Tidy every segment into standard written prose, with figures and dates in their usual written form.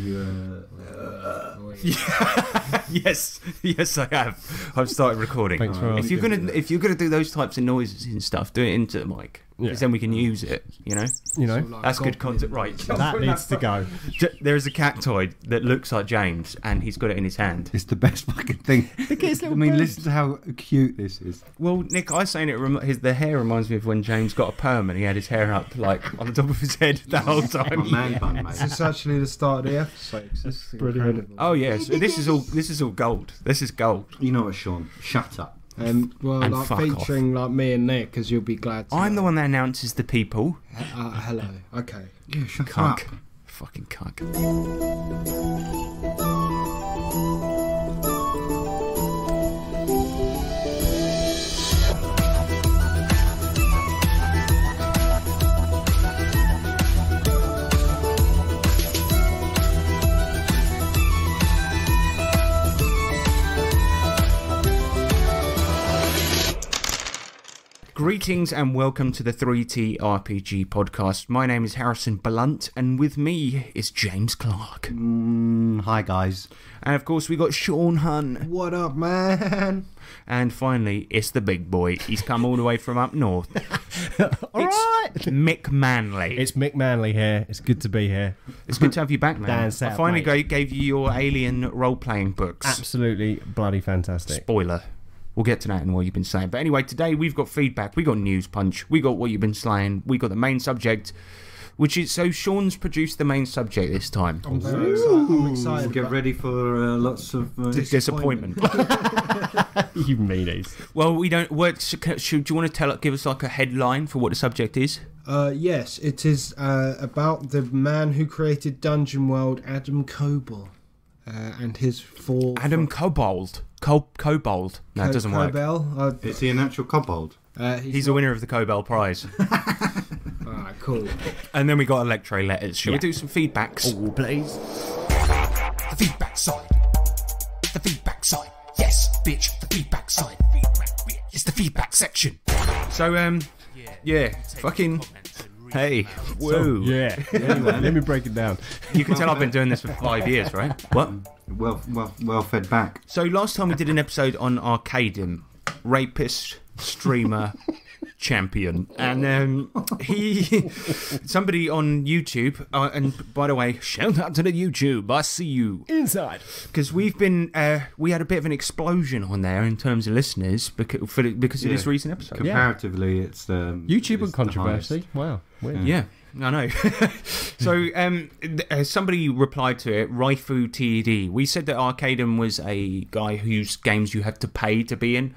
you Yes, I have. I've started recording. Thanks for if you're gonna do those types of noises and stuff, do it into the mic, because then we can use it. You know, that's good content, right? That needs to go. There is a cactoid that looks like James, and he's got it in his hand. It's the best fucking thing. I mean, listen to how cute this is. Well, Nick, I was saying the hair reminds me of when James got a perm and he had his hair up like on the top of his head the whole time. Man bun, mate. This is actually the start of the episode. This is incredible. Oh yes, this is all gold. This is gold. You know what, Shaun? Shut up. Well, And like fuck featuring like me and Nick, because you'll be glad to I'm know. the one that announces the people. Hello. Okay. Yeah, shut Cuck. up. Fucking cuck. Greetings and welcome to the 3T RPG podcast. My name is Harrison Blunt, and with me is James Clark. Hi, guys. And of course, we got Shaun Hunt. What up, man? And finally, it's the big boy. He's come all the way from up north. All right. Mick Manley. It's Mick Manley here. It's good to be here. It's good to have you back, man. Dan South, I finally mate. gave you your alien role-playing books. Absolutely bloody fantastic. Spoiler. We'll get to that in what you've been saying. But anyway, today we've got feedback, we got news punch, we got what you've been saying, we got the main subject, which is, so Shaun's produced the main subject this time. I'm very excited. I'm excited. Get ready for lots of Disappointment. You meanies. Well, we don't. Do you want to give us like a headline for what the subject is? Yes, it is about the man who created Dungeon World, Adam Koebel, and his four... Adam Kobold. Kobold. No, it doesn't work. Koebel. Is he an actual kobold? He's a winner of the Koebel Prize. Alright, cool. And then we got electro letters. Shall we do some feedbacks? Oh, please. The feedback side. The feedback side. Yes, bitch, the feedback side. It's the feedback section. So, yeah, fucking... Hey, whoa. Yeah. Anyway, let me break it down. You can tell I've been doing this for 5 years, right? What? Well fed back. So last time we did an episode on Arcadium, rapist, streamer, champion, and somebody on YouTube, and by the way, shout out to the YouTube, I see you Inside. because we had a bit of an explosion on there in terms of listeners because of this recent episode. Comparatively, it's YouTube it's and controversy. Wow. Weird. Yeah, I know. So somebody replied to it, Raifu TED. We said that Arcadium was a guy whose games you had to pay to be in.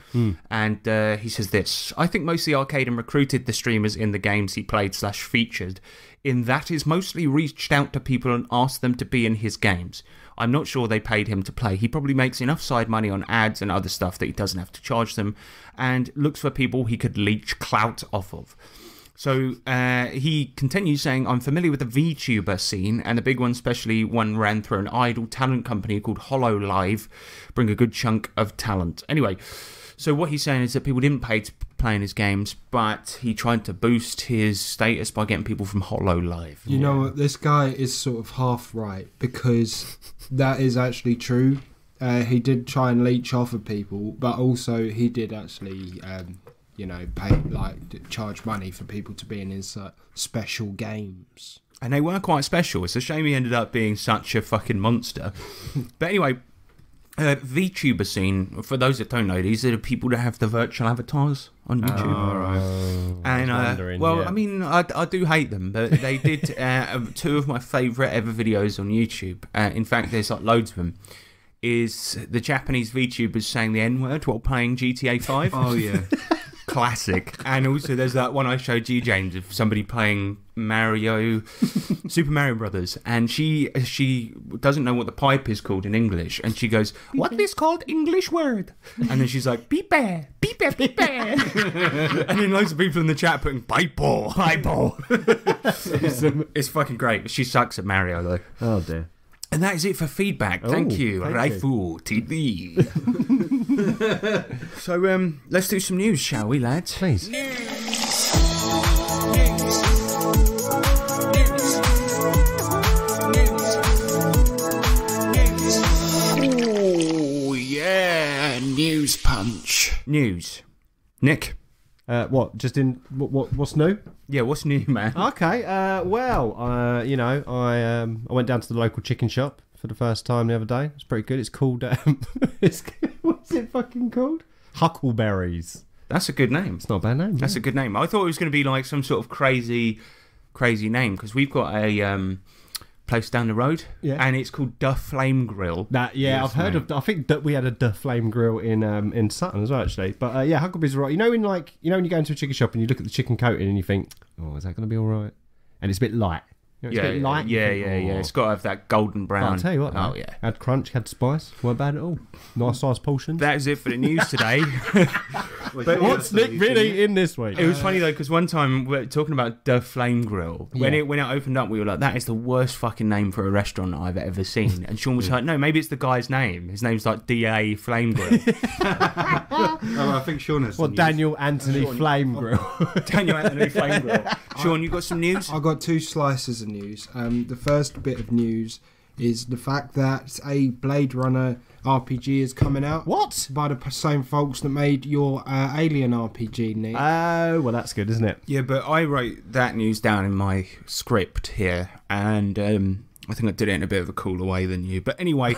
And he says this: I think mostly Arcadium recruited the streamers in the games he played / featured. In that is mostly reached out to people and asked them to be in his games. I'm not sure they paid him to play. He probably makes enough side money on ads and other stuff that he doesn't have to charge them, and looks for people he could leech clout off of. So he continues saying, I'm familiar with the VTuber scene, and the big one, especially one ran through an idle talent company called Hollow Live, bring a good chunk of talent. Anyway, so what he's saying is that people didn't pay to play in his games, but he tried to boost his status by getting people from Hollow Live. You know what? This guy is sort of half right, because that is actually true. He did try and leech off of people, but also he did actually... pay, charge money for people to be in his special games. And they were quite special. It's a shame he ended up being such a fucking monster. But anyway, VTuber scene, for those that don't know, these are the people that have the virtual avatars on YouTube. Oh, right. And, I mean, I do hate them, but they did two of my favourite ever videos on YouTube. In fact, there's like loads of them. Is the Japanese VTubers saying the N-word while playing GTA 5. Oh, yeah. Classic. And also there's that one I showed you, James, of somebody playing Super Mario Brothers, and she doesn't know what the pipe is called in English, and she goes, what is called English word? And then she's like, beep bear, beep bear, beep bear. And then loads of people in the chat putting pipe ball. It's fucking great. She sucks at Mario though. Oh dear. And that is it for feedback. Thank you, Raifu TV. So let's do some news, shall we, lads? Please. News. Nick? What? Just in what's new? Yeah, what's new, man? Okay. You know, I went down to the local chicken shop for the first time the other day. It's pretty good. It's called what's it fucking called? Huckleberries. That's a good name. It's not a bad name. That's a good name. I thought it was going to be like some sort of crazy name, because we've got a place down the road, and it's called The Flame Grill. I've heard of. I think that we had a The Flame Grill in Sutton as well, actually. But Huckleberries are right. You know, when you go into a chicken shop and you look at the chicken coating and you think, oh, is that going to be all right? And it's a bit light. You know, it's a bit light. Yeah. It's got to have that golden brown. But I'll tell you what, oh yeah, had crunch, had spice, weren't bad at all. Nice size portions. That is it for the news today. But what's Nick really in this week? It was funny though, because one time we were talking about The Flame Grill. When it opened up, we were like, that is the worst fucking name for a restaurant I've ever seen. And Shaun was like, no, maybe it's the guy's name. His name's like D.A. Flame Grill. I think Shaun has. Daniel Anthony Flame Grill. Daniel Anthony Flame Grill. Shaun, you got some news? I got two slices of news. The first bit of news is the fact that a Blade Runner RPG is coming out. What? By the same folks that made your Alien RPG, Nick. Oh, well, that's good, isn't it? Yeah, but I wrote that news down in my script here, and I think I did it in a bit of a cooler way than you. But anyway,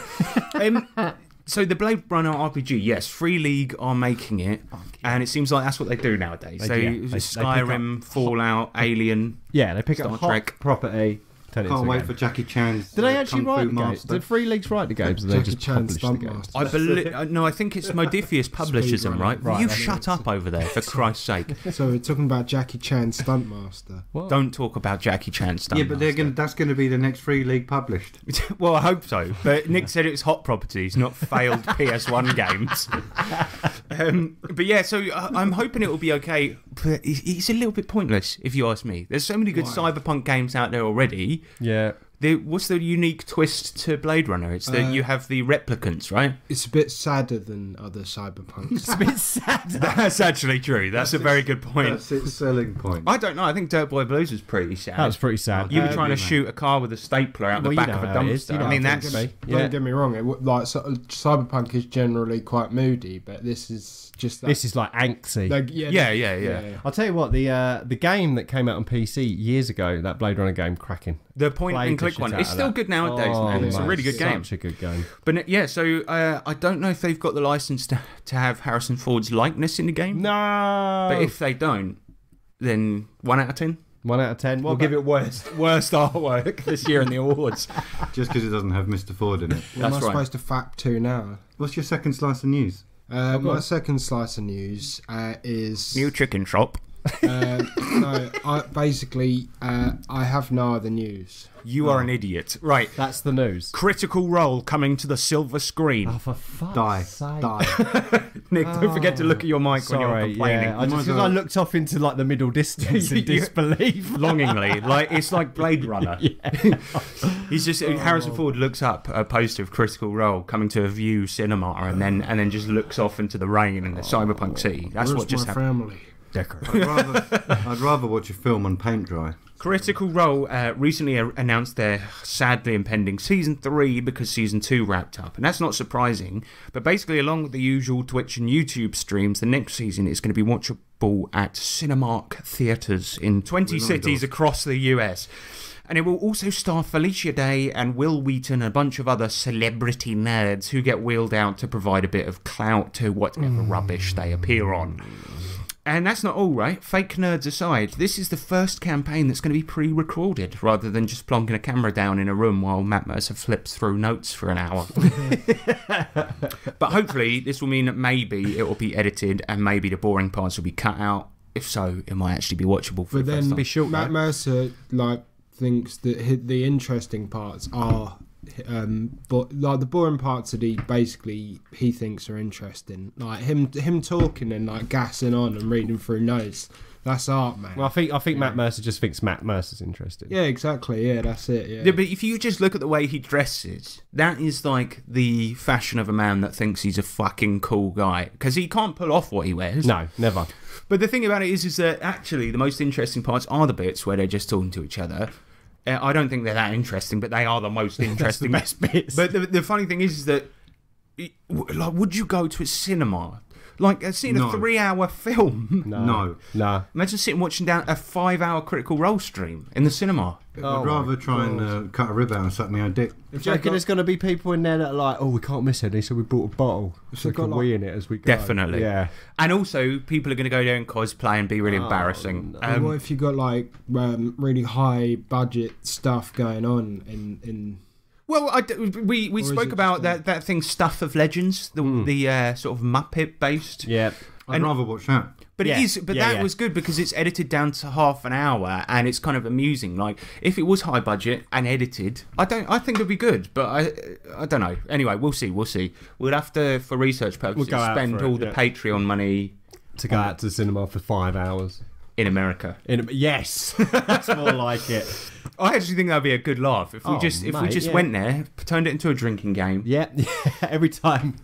so the Blade Runner RPG, yes, Free League are making it, and it seems like that's what they do nowadays. They Skyrim, Fallout, Alien. Yeah, they pick Star up a Trek hot property. Can't wait for Jackie Chan's. Did they actually Kung write Fu the games? Master. Did Free Leagues write the games? Or they Jackie just Chan's published the games? Stuntmaster. I believe no, I think it's Modifius Publishers them, right? Will you shut up over there, for Christ's sake? So we're talking about Jackie Chan Stuntmaster. What? Don't talk about Jackie Chan stuff. Yeah, but that's going to be the next Free League published. Well, I hope so. But Nick said it's hot properties, not failed PS1 games. But yeah, so I'm hoping it will be okay. But it's a little bit pointless, if you ask me. There's so many good cyberpunk games out there already. Yeah. What's the unique twist to Blade Runner? It's that you have the replicants, right? It's a bit sadder than other cyberpunks. It's a bit sad. That's actually true. That's a very good point. That's its selling point. I don't know. I think Dirt Boy Blues was pretty sad. That was pretty sad. You were trying to shoot a car with a stapler out the back of a dumpster. I mean, that's... Don't get me wrong. Cyberpunk is generally quite moody, but this is just that. This is like angsty. Yeah. I'll tell you what, the game that came out on PC years ago, that Blade Runner game, cracking. The point and click one. It's still good nowadays, man. It's a really good game. Such a good game. But yeah, so I don't know if they've got the license to have Harrison Ford's likeness in the game. No. But if they don't, then 1 out of 10. 1 out of 10. We'll give it worst artwork this year in the awards. Just because it doesn't have Mr. Ford in it. What am I supposed to fap to now? What's your second slice of news? My second slice of news is... New chicken shop. No, I have no other news. You are an idiot. Right. That's the news. Critical Role coming to the silver screen. Oh, for fuck's sake. Die. Nick, don't forget to look at your mic when you're complaining. Yeah. I looked off into like the middle distance in disbelief. Longingly. It's like Blade Runner. He's just... Harrison Ford looks up a poster of Critical Role coming to a View cinema and then just looks off into the rain in the cyberpunk city. That's Where's what just my happened. family? I'd rather watch a film on paint dry. Critical Role recently announced their sadly impending Season 3 because Season 2 wrapped up. And that's not surprising. But basically, along with the usual Twitch and YouTube streams, the next season is going to be watchable at Cinemark theatres in 20 cities across the US. And it will also star Felicia Day and Will Wheaton and a bunch of other celebrity nerds who get wheeled out to provide a bit of clout to whatever rubbish they appear on. And that's not all, right? Fake nerds aside, this is the first campaign that's going to be pre-recorded rather than just plonking a camera down in a room while Matt Mercer flips through notes for an hour. But hopefully this will mean that maybe it will be edited and maybe the boring parts will be cut out. If so, it might actually be watchable for the first time. Be short, Matt Mercer thinks that the interesting parts are... but the boring parts that he thinks are interesting, like him talking and like gassing on and reading through notes. That's art, man. Well, I think Matt Mercer just thinks Matt Mercer's interesting. Yeah, exactly. Yeah, that's it. Yeah. But if you just look at the way he dresses, that is like the fashion of a man that thinks he's a fucking cool guy because he can't pull off what he wears. No, never. But the thing about it is that actually the most interesting parts are the bits where they're just talking to each other. I don't think they're that interesting, but they are the most interesting. That's the best bits. But the funny thing is that, like, would you go to a cinema Like seeing No. a 3-hour film. No. Nah. Imagine sitting watching down a 5-hour Critical Role stream in the cinema. I'd rather try and cut a rib out and suck my own dick. Do you reckon there's going to be people in there that are like, oh, we can't miss any, so we bought a bottle. So we got can like- wee in it as we go. Definitely. Yeah. And also, people are going to go there and cosplay and be really embarrassing. And what if you got like really high budget stuff going on in Well, we is spoke it about just that thing, Stuff of Legends, the sort of Muppet based. Yeah. I'd rather watch that. But Yeah. it is. But Yeah, that yeah. was good because it's edited down to half an hour and it's kind of amusing. Like if it was high budget and edited, I think it'd be good. But I don't know. Anyway, we'll see. We'll have to, for research purposes, go out spend for it, all the yeah. Patreon money To go out to the cinema for 5 hours. in America. Yes. That's more like it. I actually think that'd be a good laugh if we Oh, just mate, yeah. went there, turned it into a drinking game. Yeah. Every time.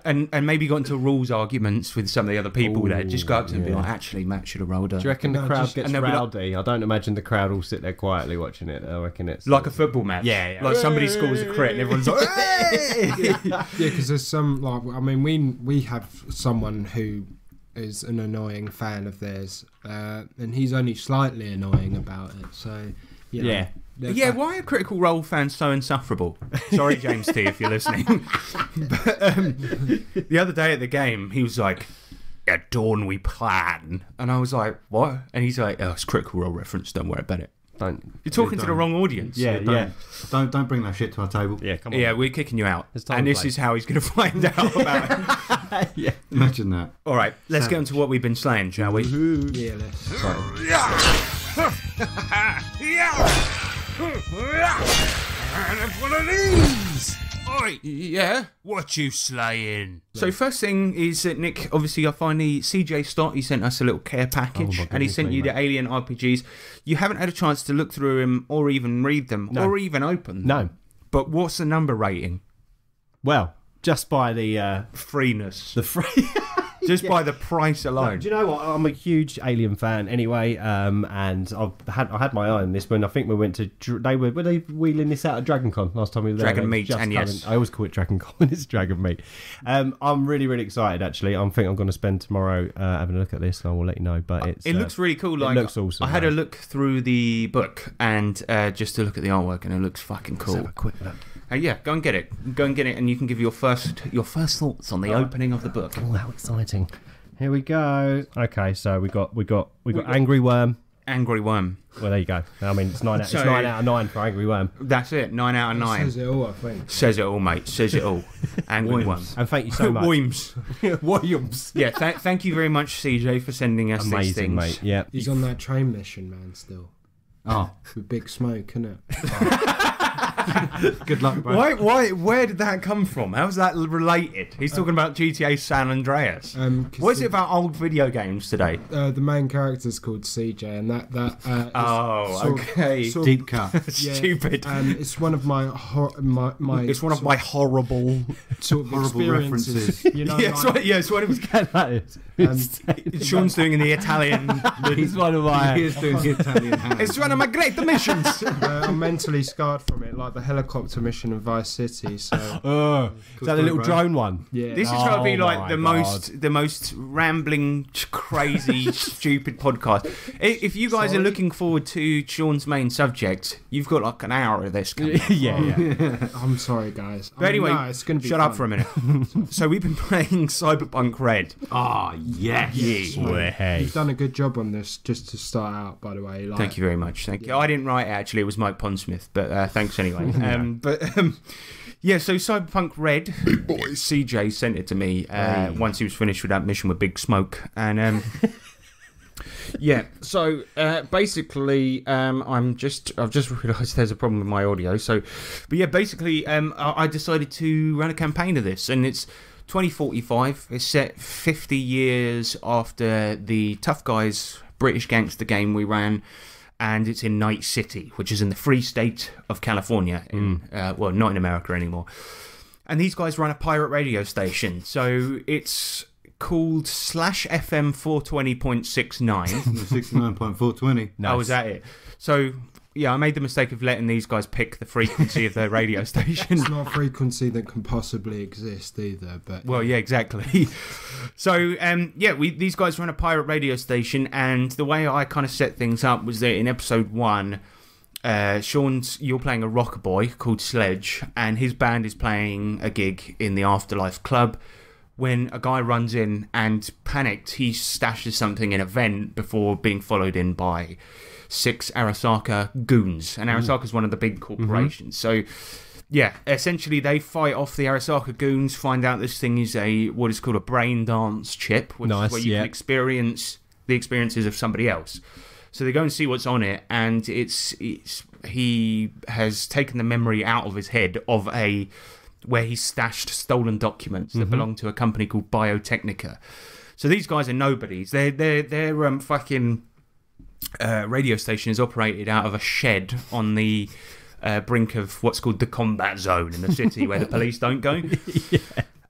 And maybe got into rules arguments with some of the other people there. Just go up to them and be yeah. like, actually, Matt should have rolled Do you reckon the No, crowd just- gets and they'll be like- rowdy? I don't imagine the crowd will sit there quietly watching it. I reckon it's like a football match. Yeah. Like somebody scores a crit and everyone's like, hey! yeah, because there's some like I mean we have someone who is an annoying fan of theirs, and he's only slightly annoying about it. So you know, Yeah. they're Yeah, fa- why are Critical Role fans so insufferable? Sorry, James T, if you're listening. But the other day at the game, he was like, "At dawn we plan," and I was like, "What?" And he's like, "Oh, it's Critical Role reference. Don't worry about it." Don't. You're talking to the don't. wrong audience. Yeah. Don't bring that shit to our table. Yeah. Come on. Yeah, we're kicking you out, It's time and to this play. is how he's going to find out about it. Yeah. Imagine that. All right, let's get on to what we've been slaying, shall we? yeah, And it's one of these. Oi, yeah. What you slaying? So first thing is that Nick, obviously I finally, CJ Stott, he sent us a little care package Oh my and he goodness sent me, you mate. the Alien RPGs. You haven't had a chance to look through them or even read them No. or even open them. No. But what's the number rating? Well, just by the Freeness. free. Just by the price alone. Do you know what? I'm a huge Alien fan anyway, and I had my eye on this when I think we went to. Were they wheeling this out at Dragon Con last time we were there? Dragon They Meat, just and come yes. in- I always call it Dragon Con when it's Dragon Meat. I'm really excited actually. I think I'm going to spend tomorrow having a look at this, and I will let you know. But It looks really cool. Like, looks awesome, I had a mate. look through the book and just to look at the artwork, and it looks fucking Let's have cool. a quick look. Yeah, go and get it. Go and get it, and you can give your first thoughts on the opening of the book. Oh, how exciting! Here we go. Okay, so we got Angry Worm. Angry Worm. Well, there you go. I mean, it's 9 out of 9 for Angry Worm. That's it. 9 out of 9. says it all, I think. Says it all, mate. Says it all. Angry Worm. And thank you so much. Williams. Williams. Yeah, thank you very much, CJ, for sending us these Amazing, things. mate. Yeah. He's on that train mission, man. Still Oh, with Big Smoke, isn't it? good luck, bro. Where did that come from? How's that related? He's talking about GTA San Andreas. 'Cause What is it about old video games today? The main character's called CJ, and that is Oh, sort of- okay. sort of- Deep cut. yeah, Stupid. It's one of my my It's one of my horrible... sort of horrible experiences. references. You know, Yeah, like, it's one of That is. Sean's doing in the Italian... He's one of my. He is doing the Italian hand. It's one of my great missions. I'm mentally scarred from it, like the helicopter mission in Vice City. So Is that the little bro. drone one? yeah, This has got to be Oh like my the most rambling, crazy, stupid podcast. If you guys are Sorry? looking forward to Sean's main subject, you've got like an hour of this coming. yeah. I'm sorry, guys. But anyway, no, it's gonna be shut up for a fun. minute. So we've been playing Cyberpunk Red. Ah, yes. You've done a good job on this, just to start out. By the way, like, Thank you very much. Thank you. I didn't write it actually; it was Mike Pondsmith. But thanks anyway. Yeah. So Cyberpunk Red, CJ sent it to me once he was finished with that mission with Big Smoke, and yeah. So basically, I've just realised there's a problem with my audio. So, but yeah, basically, I decided to run a campaign of this, and it's 2045. It's set 50 years after the Tough Guys British gangster game we ran, and it's in Night City, which is in the Free State of California. Well, not in America anymore. And these guys run a pirate radio station, so it's called /FM 420.69. 69.420. Oh, was that it? So I made the mistake of letting these guys pick the frequency of their radio station. It's not a frequency that can possibly exist either. But Well, yeah, exactly. So, these guys run a pirate radio station, and the way I kind of set things up was that in episode 1, you're playing a rocker boy called Sledge, and his band is playing a gig in the Afterlife Club. When a guy runs in and, panicked, he stashes something in a vent before being followed in by 6 Arasaka goons. And Arasaka is one of the big corporations. So, yeah, essentially they fight off the Arasaka goons, find out this thing is what is called a brain dance chip, which is where you can experience the experiences of somebody else. So they go and see what's on it, and he has taken the memory out of his head of where he stashed stolen documents that belong to a company called Biotechnica. So these guys are nobodies. Their fucking radio station is operated out of a shed on the brink of what's called the combat zone in the city where the police don't go.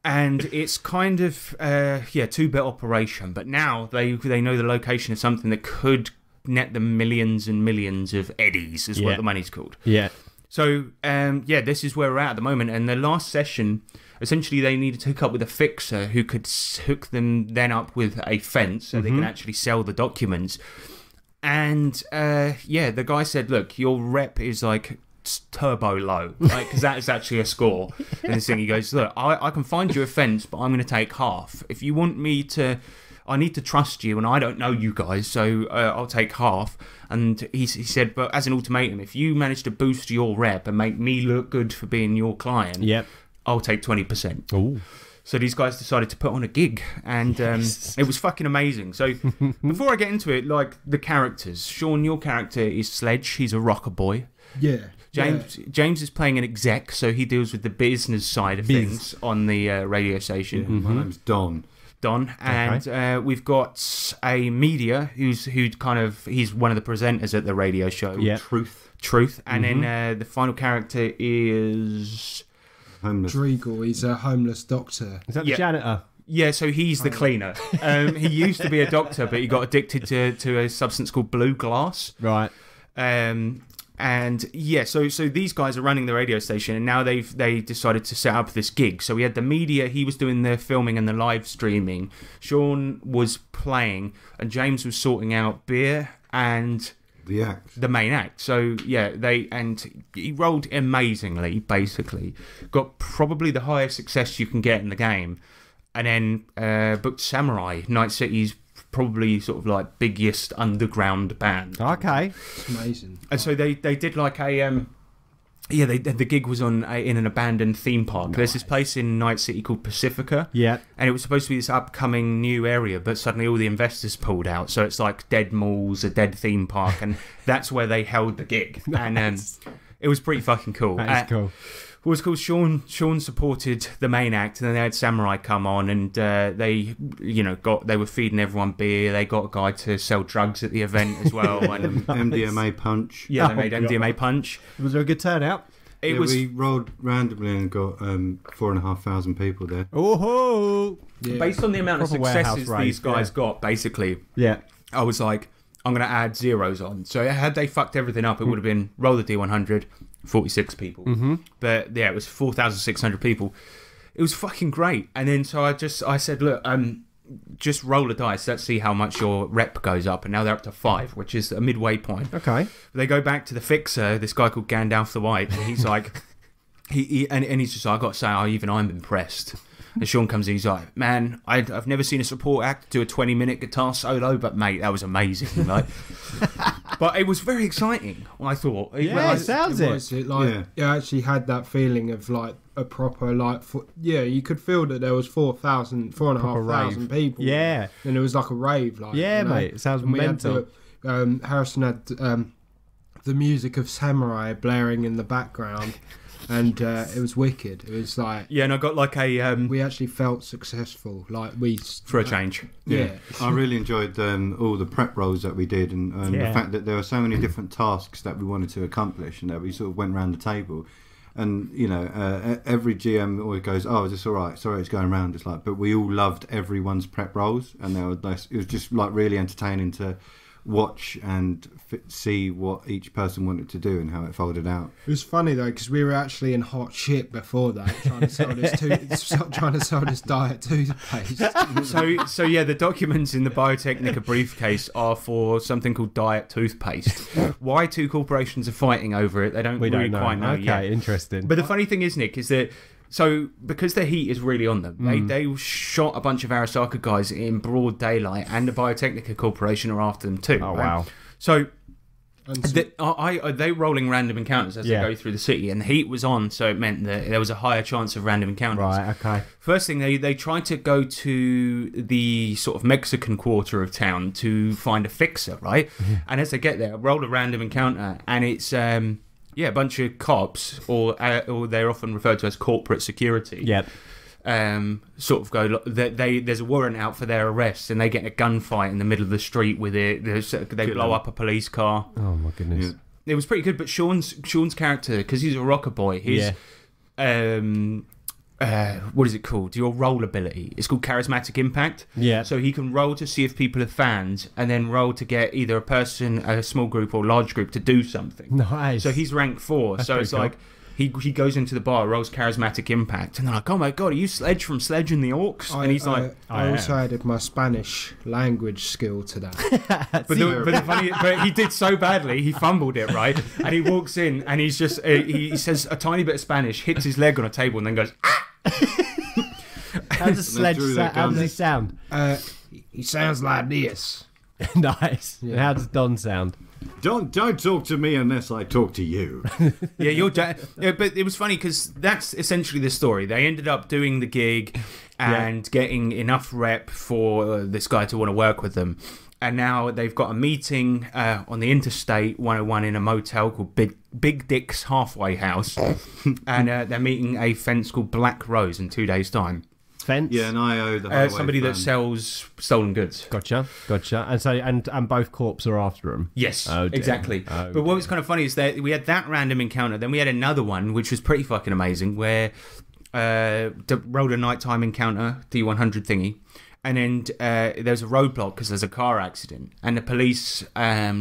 And it's kind of 2-bit operation, but now they know the location of something that could net them millions and millions of eddies, is what the money's called. Yeah. So, this is where we're at the moment. And the last session, essentially, they needed to hook up with a fixer who could hook them then up with a fence so they can actually sell the documents. And, the guy said, look, your rep is like turbo low, right? Because that is actually a score. And this thing, he goes, look, I can find you a fence, but I'm going to take half. If you want me to... I need to trust you, and I don't know you guys, so I'll take half. And he said, but as an ultimatum, if you manage to boost your rep and make me look good for being your client, I'll take 20%. Ooh. So these guys decided to put on a gig, and it was fucking amazing. So before I get into it, like the characters, Shaun, your character is Sledge. He's a rocker boy. Yeah. James is playing an exec, so he deals with the business side of things on the radio station. Yeah, my name's Don. And we've got a media he's one of the presenters at the radio show. Yeah. Truth. And then the final character is Homeless. Driegel. He's a homeless doctor. Is that the janitor? Yeah, so he's the cleaner. He used to be a doctor, but he got addicted to a substance called blue glass. Right. And so these guys are running the radio station, and now they decided to set up this gig. So we had the media, he was doing the filming and the live streaming. Shaun was playing, and James was sorting out beer and the main act. So he rolled amazingly. Basically, got probably the highest success you can get in the game, and then booked Samurai, Night City's probably sort of like biggest underground band. Okay. It's amazing. And so they did like a the gig was in an abandoned theme park. Nice. There's this place in Night City called Pacifica. Yeah. And it was supposed to be this upcoming new area, but suddenly all the investors pulled out. So it's like dead malls, a dead theme park, and that's where they held the gig. Nice. And it was pretty fucking cool. That is cool. It was called Shaun supported the main act, and then they had Samurai come on, and they were feeding everyone beer. They got a guy to sell drugs at the event as well. And MDMA punch. Yeah, they made MDMA punch. Was there a good turnout? We rolled randomly and got 4,500 people there. Oh, yeah. Based on the amount of successes these guys got, basically. Yeah, I was like, I'm going to add zeros on. So had they fucked everything up, it would have been roll the D100. 46 people, but yeah, it was 4,600 people. It was fucking great. And then so I said, look, just roll the dice. Let's see how much your rep goes up. And now they're up to 5, which is a midway point. Okay. They go back to the fixer, this guy called Gandalf the White, and he's like, he's just like, I got to say, I'm impressed. And Shaun comes in, he's like, man, I've never seen a support act do a 20-minute guitar solo, but mate, that was amazing. Like, but it was very exciting, I thought. Yeah, it sounds it. You actually had that feeling of like a proper you could feel that there was 4,500 people. Yeah. And it was like a rave. Mate, it sounds mental. Harrison had the music of Samurai blaring in the background. And it was wicked. It was like... Yeah, and I got like a... we actually felt successful. For a change. Yeah. I really enjoyed all the prep roles that we did, and the fact that there were so many different tasks that we wanted to accomplish, and that we sort of went around the table. And, every GM always goes, oh, is this all right? Sorry, it's going around. It's like, but we all loved everyone's prep roles, and it was just like really entertaining to watch and see what each person wanted to do and how it folded out. It was funny though because we were actually in hot shit before that, trying to sell this diet toothpaste. So yeah, the documents in the Biotechnica briefcase are for something called diet toothpaste. Why two corporations are fighting over it, they don't quite know yet. Okay, interesting. But the funny thing is, Nick, is that so because the heat is really on them, they shot a bunch of Arasaka guys in broad daylight, and the Biotechnica Corporation are after them too. Oh, right? wow. So they rolling random encounters as they go through the city, and the heat was on, so it meant that there was a higher chance of random encounters. Right, okay. First thing, they tried to go to the sort of Mexican quarter of town to find a fixer, right? And as they get there, roll a random encounter, and it's a bunch of cops, or they're often referred to as corporate security. Yep. Sort of go. There's a warrant out for their arrest, and they get in a gunfight in the middle of the street with it. They blow up a police car. Oh my goodness. It was pretty good. But Shaun's character, because he's a rocker boy, his what is it called? Your roll ability. It's called charismatic impact. Yeah. So he can roll to see if people are fans, and then roll to get either a person, a small group, or large group to do something. Nice. So he's rank 4. That's so it's pretty like he goes into the bar, rolls charismatic impact, and they're like, "Oh my god, are you Sledge from Sledge and the Orcs?" And he's like, I also added my Spanish language skill to that. but he did so badly, he fumbled it, right? And he walks in, and he's just he says a tiny bit of Spanish, hits his leg on a table, and then goes, "Ah!" How does Sledge how does he sound? He sounds like this. Nice. Yeah. How does Don sound? Don't talk to me unless I talk to you. Yeah, but it was funny because that's essentially the story. They ended up doing the gig and getting enough rep for this guy to want to work with them. And now they've got a meeting on the Interstate 101 in a motel called Big Dick's Halfway House. And they're meeting a fence called Black Rose in 2 days' time. Fence? Yeah, and I owe the somebody that sells stolen goods. Gotcha. And so and both corps are after him. Yes, oh, exactly. Oh, but what was kind of funny is that we had that random encounter, then we had another one which was pretty fucking amazing, where rolled a nighttime encounter, D100 thingy, and then there's a roadblock because there's a car accident, and the police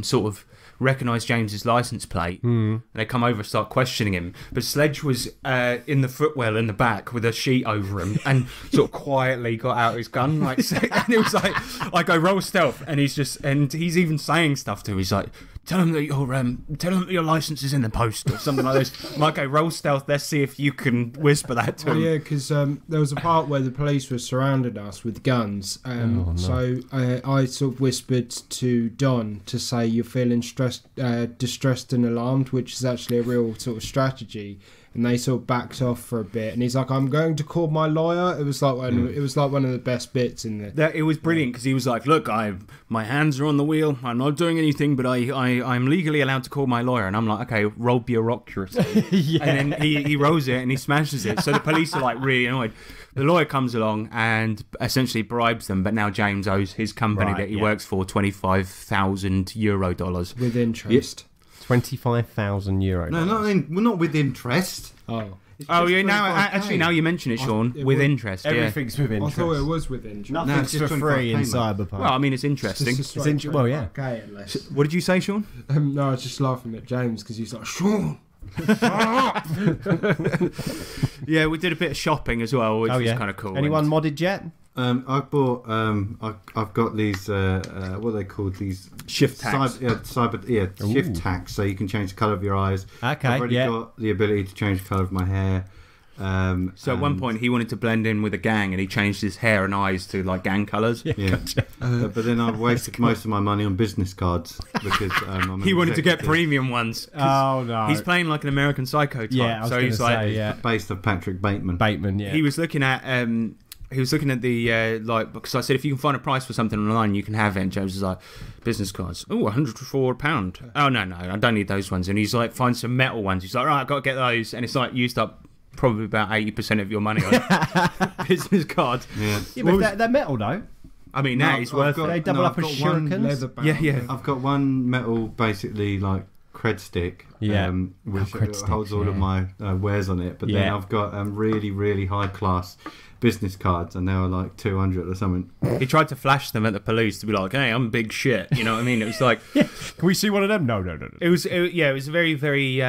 sort of recognise James's license plate, and they come over and start questioning him. But Sledge was in the footwell in the back with a sheet over him, and sort of quietly got out his gun, like, and it was like, I go roll stealth, and he's even saying stuff to him. He's like, tell him that your license is in the post or something like this. I'm like, okay, roll stealth. Let's see if you can whisper that to him. Yeah, because there was a part where the police were surrounding us with guns. So I sort of whispered to Don to say you're feeling distressed and alarmed, which is actually a real sort of strategy. And they sort of backed off for a bit, and he's like, "I'm going to call my lawyer." It was like one of the best bits in there. It was brilliant because he was like, "Look, my hands are on the wheel. I'm not doing anything, but I'm legally allowed to call my lawyer." And I'm like, "Okay, roll bureaucracy." Yeah. And then he rolls it and he smashes it. So the police are like really annoyed. The lawyer comes along and essentially bribes them, but now James owes his company that he works for $25,000 with interest. 25,000 euro. No, not with interest. Oh. Yeah. Now you mention it, Sean. With interest. Everything's with interest. I thought it was with interest. Nothing's for free in Cyberpunk. Well, I mean, it's interesting. Well, yeah. Okay, unless. What did you say, Sean? No, I was just laughing at James because he's like, Sean. Yeah, we did a bit of shopping as well, which was kind of cool. Anyone modded yet? I've bought. I've got these. What are they called? These shift tags. Shift tags. So you can change the colour of your eyes. Okay. I've already got the ability to change the colour of my hair. So at one point he wanted to blend in with a gang, and he changed his hair and eyes to like gang colours. Yeah. Gotcha. But then I've wasted most of my money on business cards because he wanted to get premium ones. Oh no! He's playing like an American Psycho type. Yeah, so he's like based of Patrick Bateman. Yeah. He was looking at the because I said if you can find a price for something online you can have it, and James was like, business cards, £100 for £1. Oh no, I don't need those ones. And he's like, find some metal ones. He's like, right, I've got to get those. And it's like used up probably about 80% of your money on business cards. Yeah, but they're metal though. I mean, that is worth it. They double up as shurikens. Yeah. I've got one metal basically like cred stick, Yeah. which Cred sticks, holds all of my wares on it. But then Yeah. I've got really, really high class business cards, and they were like 200 or something. He tried to flash them at the police to be like, "Hey, I'm big shit." You know what I mean? It was like, Can we see one of them? No. it was a very, very,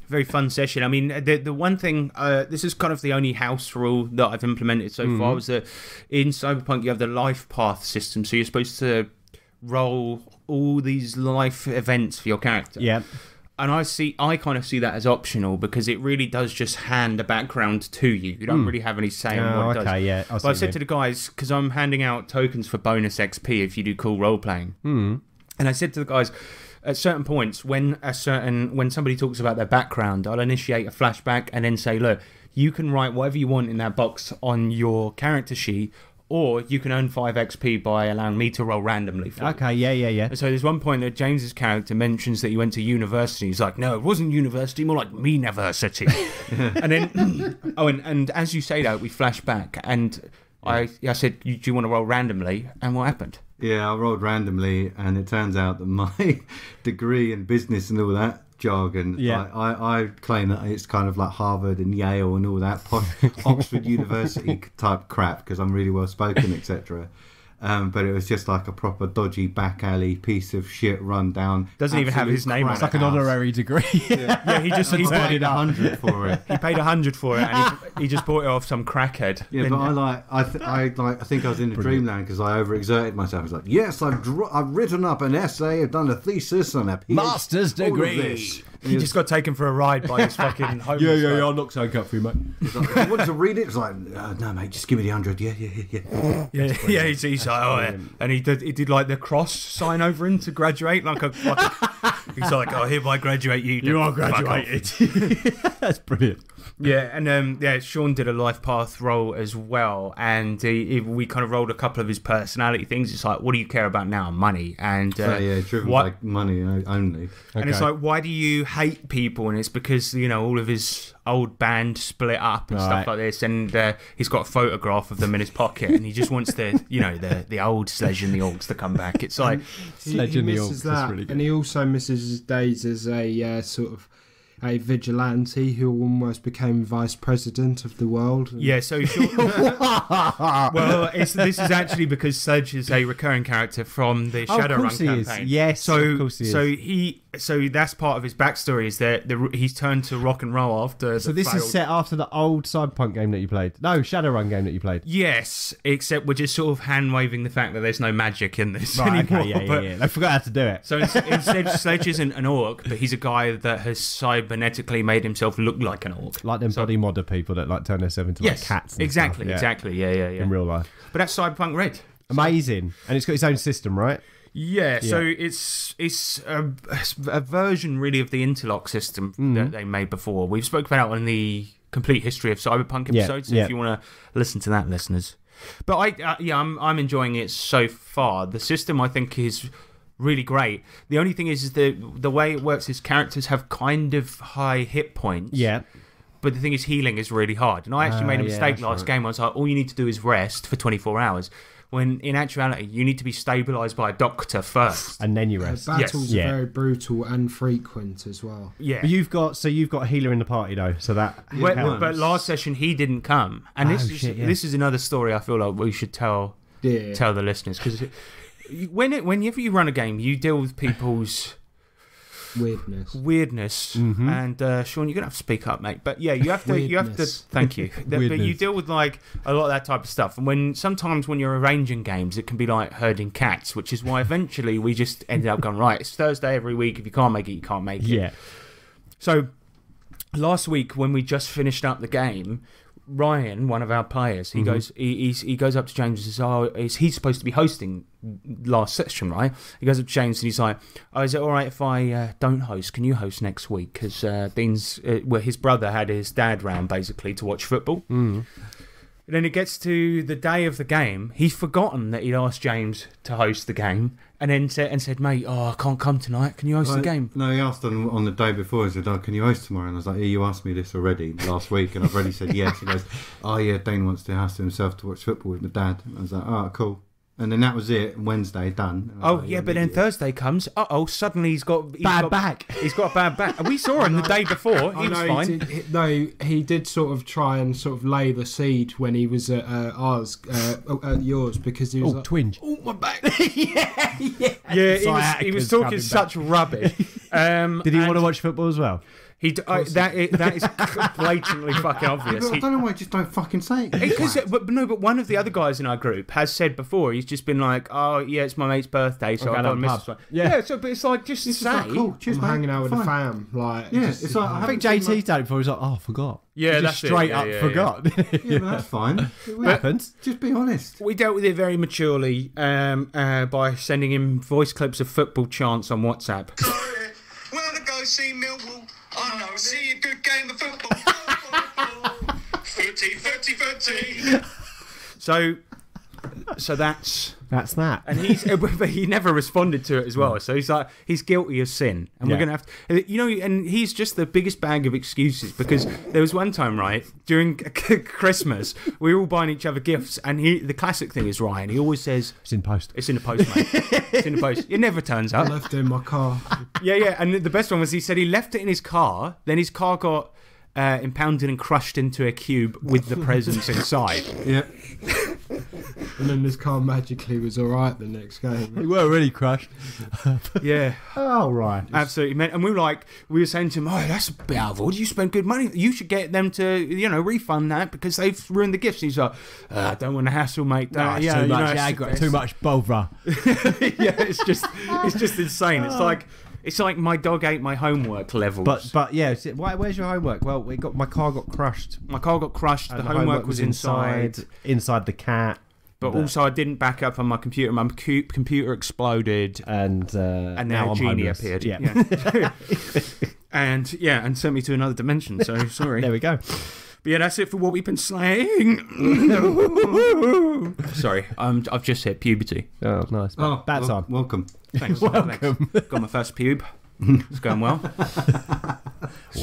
very fun session. I mean, the one thing, this is kind of the only house rule that I've implemented so far, was that in Cyberpunk you have the life path system, so you're supposed to roll all these life events for your character. Yeah. And I kind of see that as optional, because it really does just hand a background to you. You don't really have any say in what it does. Okay, yeah. But I said to the guys, because I'm handing out tokens for bonus XP if you do cool role playing, and I said to the guys, at certain points, when somebody talks about their background, I'll initiate a flashback and then say, look, you can write whatever you want in that box on your character sheet, or you can earn 5 XP by allowing me to roll randomly for you. Okay, yeah. And so there's one point that James's character mentions that he went to university. He's like, no, it wasn't university, more like me-university. And then, and as you say that, we flash back, and I said, do you want to roll randomly? And what happened? Yeah, I rolled randomly, and it turns out that my degree in business and all that jargon, Yeah. I claim that it's kind of like Harvard and Yale and all that posh Oxford University type crap, because I'm really well spoken, etc. But it was just like a proper dodgy back alley piece of shit rundown. Doesn't even have his name on it. It's like an honourary degree. Yeah, he paid 100 for it. He paid 100 for it, and he just bought it off some crackhead. Yeah, Then- but I think I was in a dreamland, because I overexerted myself. I was like, yes, I've written up an essay, I've done a thesis on a PhD, Master's all of degree. this. And he just got taken for a ride by this fucking homeless guy. I'll knock something up for you, mate. he's like, you want to read it? It's like, no, mate, just give me the 100. Yeah. Yeah, he's like, oh, yeah. And he did like the cross sign over him to graduate, he's like, oh, hereby graduate you. You are Fuck off. graduated. That's brilliant. Yeah, and Shaun did a life path role as well, and we kind of rolled a couple of his personality things. It's like, what do you care about now? Money, and Driven by money only. and it's like, why do you hate people? And it's because all of his old band split up and stuff like this, and he's got a photograph of them in his pocket, and he just wants the old Sledge and the Orcs to come back. It's like Sledge and the misses Orcs, that, that's really good. and he also misses his days as a sort of a vigilante who almost became vice president of the world. yeah. So well, this is actually because Sledge is a recurring character from the Oh, of Shadowrun course he is. campaign. Yes, of course he is. So that's part of his backstory, is that he's turned to rock and roll after. So this is set after the old Cyberpunk game that you played. No, Shadowrun game that you played. Yes, except we're just sort of hand waving the fact that there's no magic in this anymore. Okay, but- yeah. They forgot how to do it. So instead, Sledge isn't an orc, but he's a guy that has cybernetically made himself look like an orc. Like them body modder people that like turn themselves into like cats. And exactly, stuff. Yeah. exactly. Yeah. In real life. But that's Cyberpunk Red. Amazing. And it's got its own system, right? Yeah, so it's a version really of the interlock system that they made before. We've spoken about it on the complete history of Cyberpunk episode, so if you want to listen to that, listeners. But I'm enjoying it so far. The system, I think, is really great. The only thing is the way it works is characters have kind of high hit points. Yeah. But the thing is, healing is really hard. And I actually made a mistake last game. I was like, all you need to do is rest for 24 hours. When in actuality, you need to be stabilised by a doctor first. And then you rest. Battles Yes. are very brutal and frequent as well. Yeah. But you've got a healer in the party though, so that But last session he didn't come, and this is another story I feel like we should tell the listeners, because whenever you run a game, you deal with people's weirdness, and Shaun, you're gonna have to speak up, mate. But yeah, you have to. Thank you. But you deal with like a lot of that type of stuff, and sometimes when you're arranging games, it can be like herding cats, which is why eventually we just ended up going, right, it's Thursday every week. If you can't make it, you can't make it. Yeah. So last week when we just finished up the game, Ryan, one of our players, he goes up to James and says, "Oh, he's supposed to be hosting last session, right?" He goes up to James and he's like, "Oh, is it all right if I don't host? Can you host next week?" Because Dean's, his brother had his dad round basically to watch football. And then it gets to the day of the game. He's forgotten that he'd asked James to host the game, and then said, "Mate, I can't come tonight. Can you host the game?" No, he asked on the day before. He said, "Oh, can you host tomorrow?" And I was like, "Yeah, you asked me this already last week, and I've already said yes." He goes, "Oh yeah, Dane wants to host himself to watch football with my dad." And I was like, "Oh, cool." And then that was it. Wednesday done. Oh yeah, but then Thursday comes. Suddenly he's got back. He's got a bad back. We saw him the day before. He was fine. He did sort of try and sort of lay the seed when he was at yours, because he was like, twinge. oh, my back. Yeah. He was talking such rubbish. Did he want to watch football as well? That is blatantly fucking obvious. I don't know why you just don't fucking say it. But one of the other guys in our group has said before. He's just been like, "Oh yeah, it's my mate's birthday, so I've got to miss this one." Yeah. So but it's like just say, like, cool. Cheers, I'm mate. hanging out with the Fine. fam. Like, Yeah, it's like I think JT's done it before. He's like, "Oh, I forgot." Yeah, He that's just straight it. up Yeah. forgot. Yeah, but that's fine. What happens? Just be honest. We dealt with it very maturely by sending him voice clips of football chants on WhatsApp. Wanna go see Millwall? Oh no, see a good game of football. 30. So that's that. and he never responded to it as well. So he's like, he's guilty of sin, and we're gonna have to, and he's just the biggest bag of excuses, because there was one time, right, during Christmas, we were all buying each other gifts, and the classic thing is, Ryan, he always says, It's in post. "It's in the post, mate. It's in the post." It never turns I up. left it in my car. Yeah, and the best one was he said he left it in his car, then his car got impounded and crushed into a cube with the presents inside. Yeah. And then this car magically was alright the next game. We were really crushed. Yeah. Oh, right. Absolutely, man. And we were saying to him, "Oh, that's a bit out of order. You spent good money. You should get them to, refund that because they've ruined the gifts." He's like, "I don't want to hassle, mate. Too much aggro, too much bother." Yeah, it's just insane. It's like my dog ate my homework levels. But yeah, where's your homework? Well, my car got crushed. My car got crushed. The homework was inside the cat. But also, I didn't back up on my computer. My computer exploded, and now a genie appeared. Yeah. and sent me to another dimension. So sorry. There we go. But yeah, that's it for what we've been slaying. Sorry, I've just hit puberty. Oh, nice. Bad time. Welcome. Thanks. Welcome. Thanks. Got my first pube. It's going well.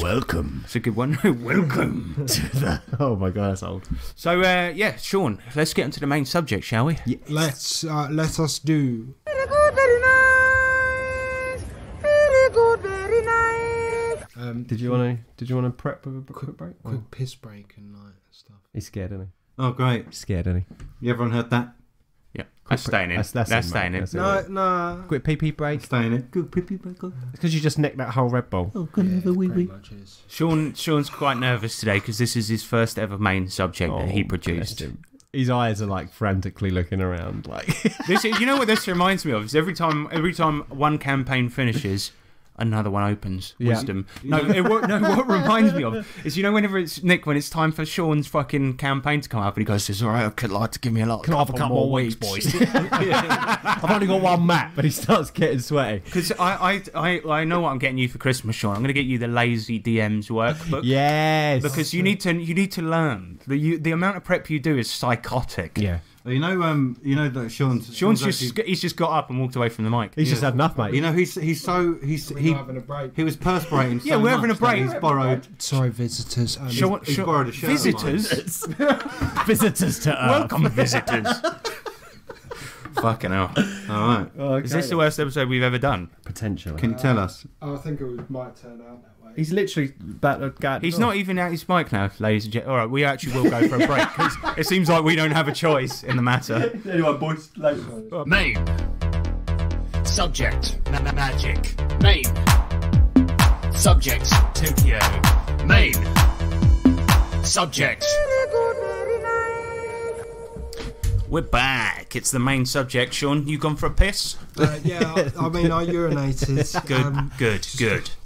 Welcome. It's a good one. Welcome to the. Oh my god, that's old. So Shaun, let's get into the main subject, shall we? Yes. Let us do. Very good, very nice. Very good, very nice. Did you want to prep with a quick break? Quick piss break and like stuff. He's scared, isn't he? Oh, great. He's scared, isn't he? You everyone heard that? Yeah. That's staying in. That's staying in. No. Quick pee break. Staying in. Good pee break. It's because you just nicked that whole Red Bull. Oh, gonna have a wee wee. Shaun's quite nervous today because this is his first ever main subject that he produced. His eyes are like frantically looking around. Like this, you know what this reminds me of? Is every time one campaign finishes, another one opens. Yeah. Wisdom. What reminds me of is, whenever it's Nick, when it's time for Shaun's fucking campaign to come up, and he goes, "It's all right, I'd like to give me a lot. Can I have a couple more weeks, boys?" I've only got one map, but he starts getting sweaty. Because I know what I'm getting you for Christmas, Shaun. I'm going to get you the Lazy DMs workbook. Yes. Because you need to learn. The amount of prep you do is psychotic. Yeah. You know that He's just got up and walked away from the mic. He's just had enough, mate. He's having a break. He was perspirating. Yeah, we're having a break. He's borrowed. Sorry, visitors. He's borrowed a shirt. Visitors. Visitors to Earth. Welcome, visitors. Fucking hell. All right. Okay. Is this the worst episode we've ever done? Potentially. Can you tell us? I think it might turn out that way. He's literally about to go. He's not even at his mic now, ladies and gentlemen. All right, we actually will go for a break because it seems like we don't have a choice in the matter. Anyway, boys. Main. Subject. Magic. Main. Subject. Tokyo. Main. Subject. Very good, very nice. We're back. It's the main subject. Shaun, you gone for a piss? Yeah, I mean, I urinated. Good.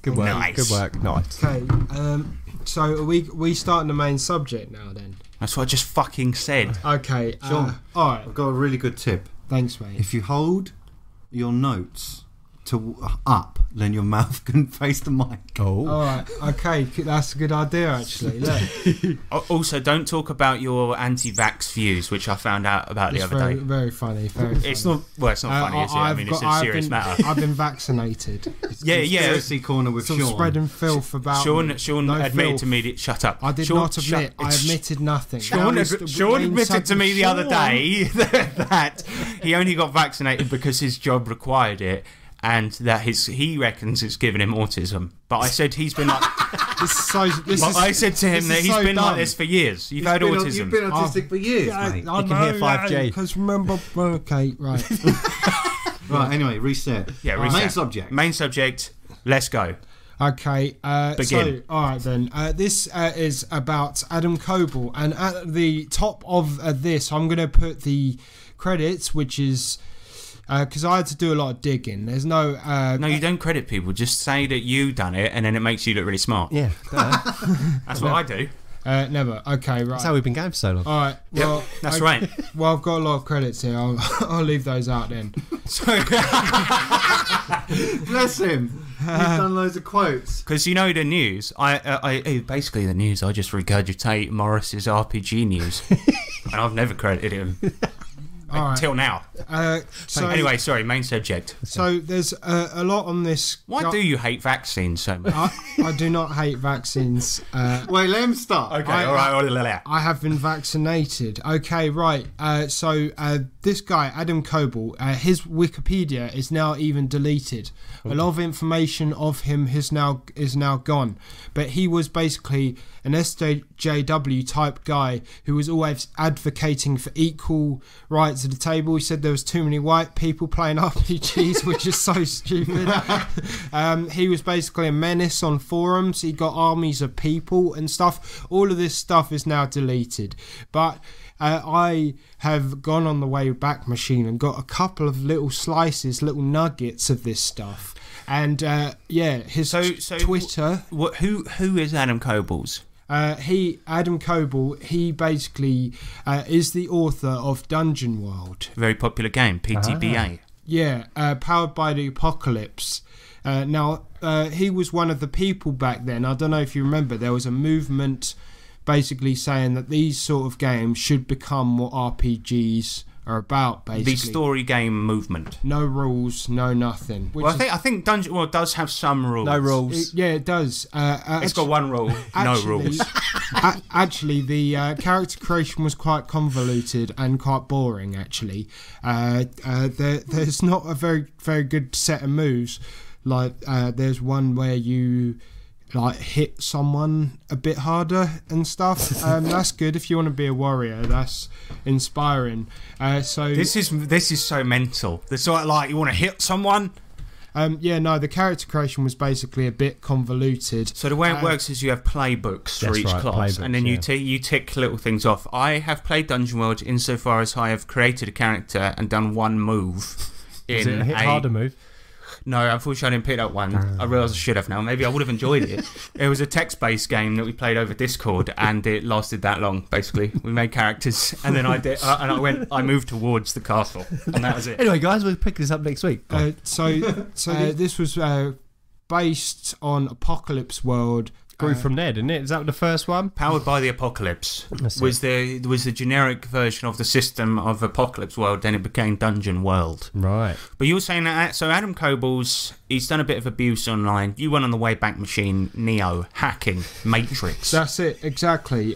Good work. Nice. Good work. Nice. Okay. So are we starting the main subject now then? That's what I just fucking said. Okay. Sean, all right. I've got a really good tip. Thanks, mate. If you hold your notes to up, then your mouth can face the mic. Oh. All right. Okay, that's a good idea actually. Look, Also, don't talk about your anti-vax views, which I found out about the it's other very, day. very funny. Very funny. It's not funny, is it? I mean, it's a serious matter. I've been vaccinated. Yeah. Conspiracy corner with Sort of Shaun. spreading filth about Shaun no admitted filth. to me. Shut up. I did Shaun, not admit. I admitted nothing. Shaun That was the Shaun main admitted to me the other Shaun. day that he only got vaccinated because his job required it, and that he reckons it's given him autism. But I said he's been like. I said to him that he's been like this for years. You've had autism. You've been autistic for years, mate. You can hear 5G. Because remember, okay, right. Right. Anyway, reset. Yeah, reset. Main subject. Main subject. Let's go. Okay, Begin. so, alright then, this is about Adam Koebel, and at the top of this, I'm going to put the credits, which is, because I had to do a lot of digging, there's no... No, you don't credit people, just say that you done it, and then it makes you look really smart. Yeah. That's what I do. Never, okay, right. That's how we've been going for so long. Alright, well... That's right. Well, I've got a lot of credits here, I'll leave those out then. Bless him. He's done loads of quotes. Because you know the news, basically the news, I just regurgitate Morris's RPG news. And I've never credited him. Until now. So anyway, sorry, main subject. So there's a lot on this. Why do you hate vaccines so much? I do not hate vaccines. Wait, let him start. Okay, all right. I have been vaccinated. Okay, right. So this guy, Adam Koebel, his Wikipedia is now even deleted. A lot of information of him is now gone. But he was basically an SJW type guy who was always advocating for equal rights at the table. He said there was too many white people playing RPGs, which is so stupid. He was basically a menace on forums. He got armies of people and stuff. All of this stuff is now deleted. But I have gone on the Wayback Machine and got a couple of little slices, little nuggets of this stuff. And his Twitter. Who is Adam Koebel's? Adam Koebel, he basically is the author of Dungeon World. Very popular game, PTBA. Yeah, powered by the Apocalypse. Now, he was one of the people back then. I don't know if you remember, there was a movement basically saying that these sort of games should become what RPGs are about, basically. The story game movement. No rules, no nothing. Well, I think Dungeon World does have some rules. No rules. It does. It's got one rule, no rules. Actually, the character creation was quite convoluted and quite boring, actually. There's not a very, very good set of moves. Like, there's one where you hit someone a bit harder and stuff. That's good if you want to be a warrior. That's inspiring. So this is so mental. The sort of like you want to hit someone. The character creation was basically a bit convoluted. So the way it works is you have playbooks for each class, and then you tick little things off. I have played Dungeon World insofar as I have created a character and done one move. Is it a hit harder move? No, unfortunately I didn't pick that one. I realise I should have now. Maybe I would have enjoyed it. It was a text-based game that we played over Discord, and it lasted that long, basically. We made characters, and then I moved towards the castle, and that was it. Anyway, guys, we'll pick this up next week. This was based on Apocalypse World. Grew from there, didn't it? Is that the first one? Powered by the Apocalypse was the generic version of the system of Apocalypse World. Then it became Dungeon World. Right. But you were saying that. So Adam Koebel's, he's done a bit of abuse online. You went on the Wayback Machine, Neo, hacking, Matrix. That's it, exactly.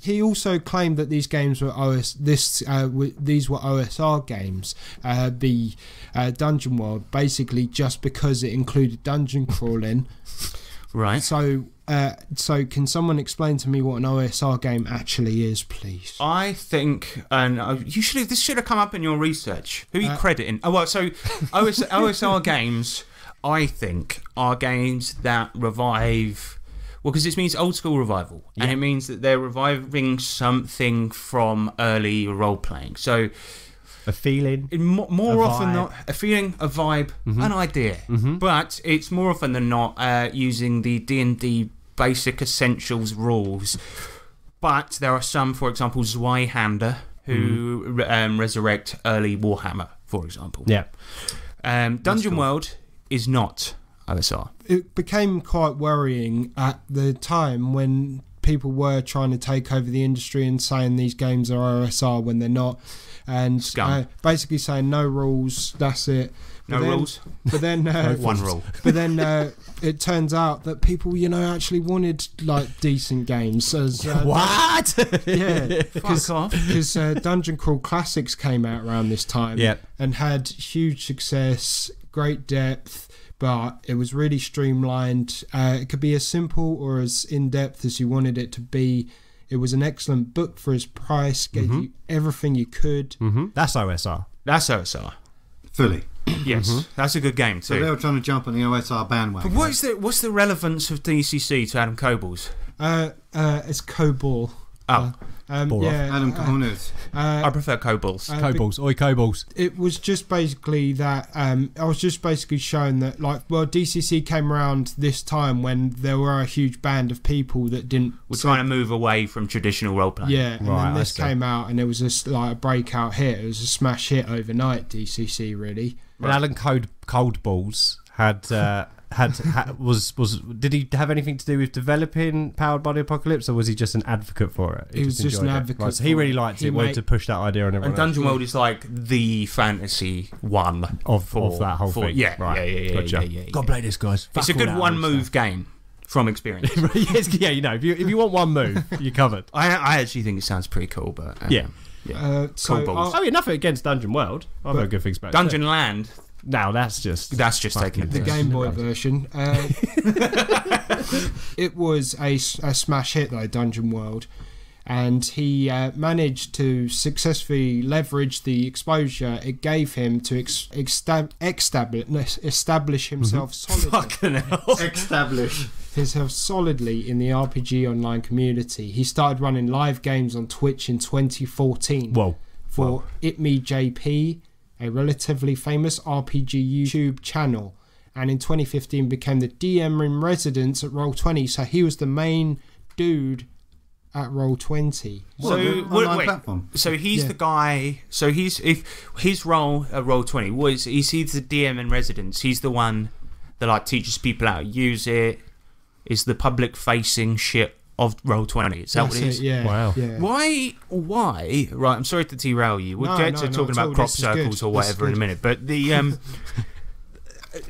He also claimed that these games were these were OSR games. The Dungeon World, basically just because it included dungeon crawling. Right. So can someone explain to me what an OSR game actually is, please? I think, and this should have come up in your research. Who are you crediting? Oh, well, so OSR games, I think, are games that revive. Well, because it means old school revival, and it means that they're reviving something from early role playing. So. A feeling, more often than not, a feeling, a vibe, an idea. But it's more often than not using the D&D basic essentials rules. But there are some, for example, Zweihander, who resurrect early Warhammer, for example. Yeah. Dungeon World is not OSR. It became quite worrying at the time when people were trying to take over the industry and saying these games are OSR when they're not, and basically saying no rules, that's it. No rules. But then One rule. But then it turns out that people, actually wanted like decent games. As, What? Yeah, Fuck off. because Dungeon Crawl Classics came out around this time, Yep. and had huge success, great depth, but it was really streamlined. It could be as simple or as in depth as you wanted it to be. It was an excellent book for its price. Gave you everything you could. That's OSR. That's OSR. Fully. Yes, that's a good game So they too. were trying to jump on the OSR bandwagon. But what's the relevance of DCC to Adam Koebel's? It's Koebel. Oh, Adam Koebel's. I prefer Koebel's. Koebels. Oi, Koebels. It was just basically that I was just basically showing that DCC came around this time when there were a huge band of people that didn't. We're trying to move away from traditional role playing. Yeah, and Right, then I this see. came out and it was just like a breakout hit. It was a smash hit overnight. DCC really. And Alan Cold Balls did he have anything to do with developing Powered by the Apocalypse, or was he just an advocate for it? He was just an enjoyed it? advocate Right, so he for really it. liked He it, wanted made- to push that idea on everyone And Dungeon World is like the fantasy one of that whole thing. Yeah, Right. yeah. Gotcha. Yeah. God play this, guys. It's a good one move game from experience. Yes, yeah, if you want one move, you're covered. I actually think it sounds pretty cool, but Yeah. So balls. Oh, yeah, nothing against Dungeon World. I've heard good things about it. Dungeon Land, No, that's just taking the it. Game Boy version. It was a smash hit though, Dungeon World, and he managed to successfully leverage the exposure it gave him to establish himself solidly. Fucking hell. Establish. Himself solidly in the RPG online community. He started running live games on Twitch in 2014 Whoa. for ItMeJP, a relatively famous RPG YouTube channel, and in 2015 became the DM in residence at Roll20. So he was the main dude at Roll20. Online platform. So he's Yeah. the guy. So if his role at Roll20 was he's the DM in residence. He's the one that like teaches people how to use it. Is the public facing shit of Roll20. Is that what it is? Yeah. Wow. Yeah. Why? Right, I'm sorry to derail you. We'll No, get no, to not talking at about all. crop This is good. circles or This is whatever in a good. minute. But the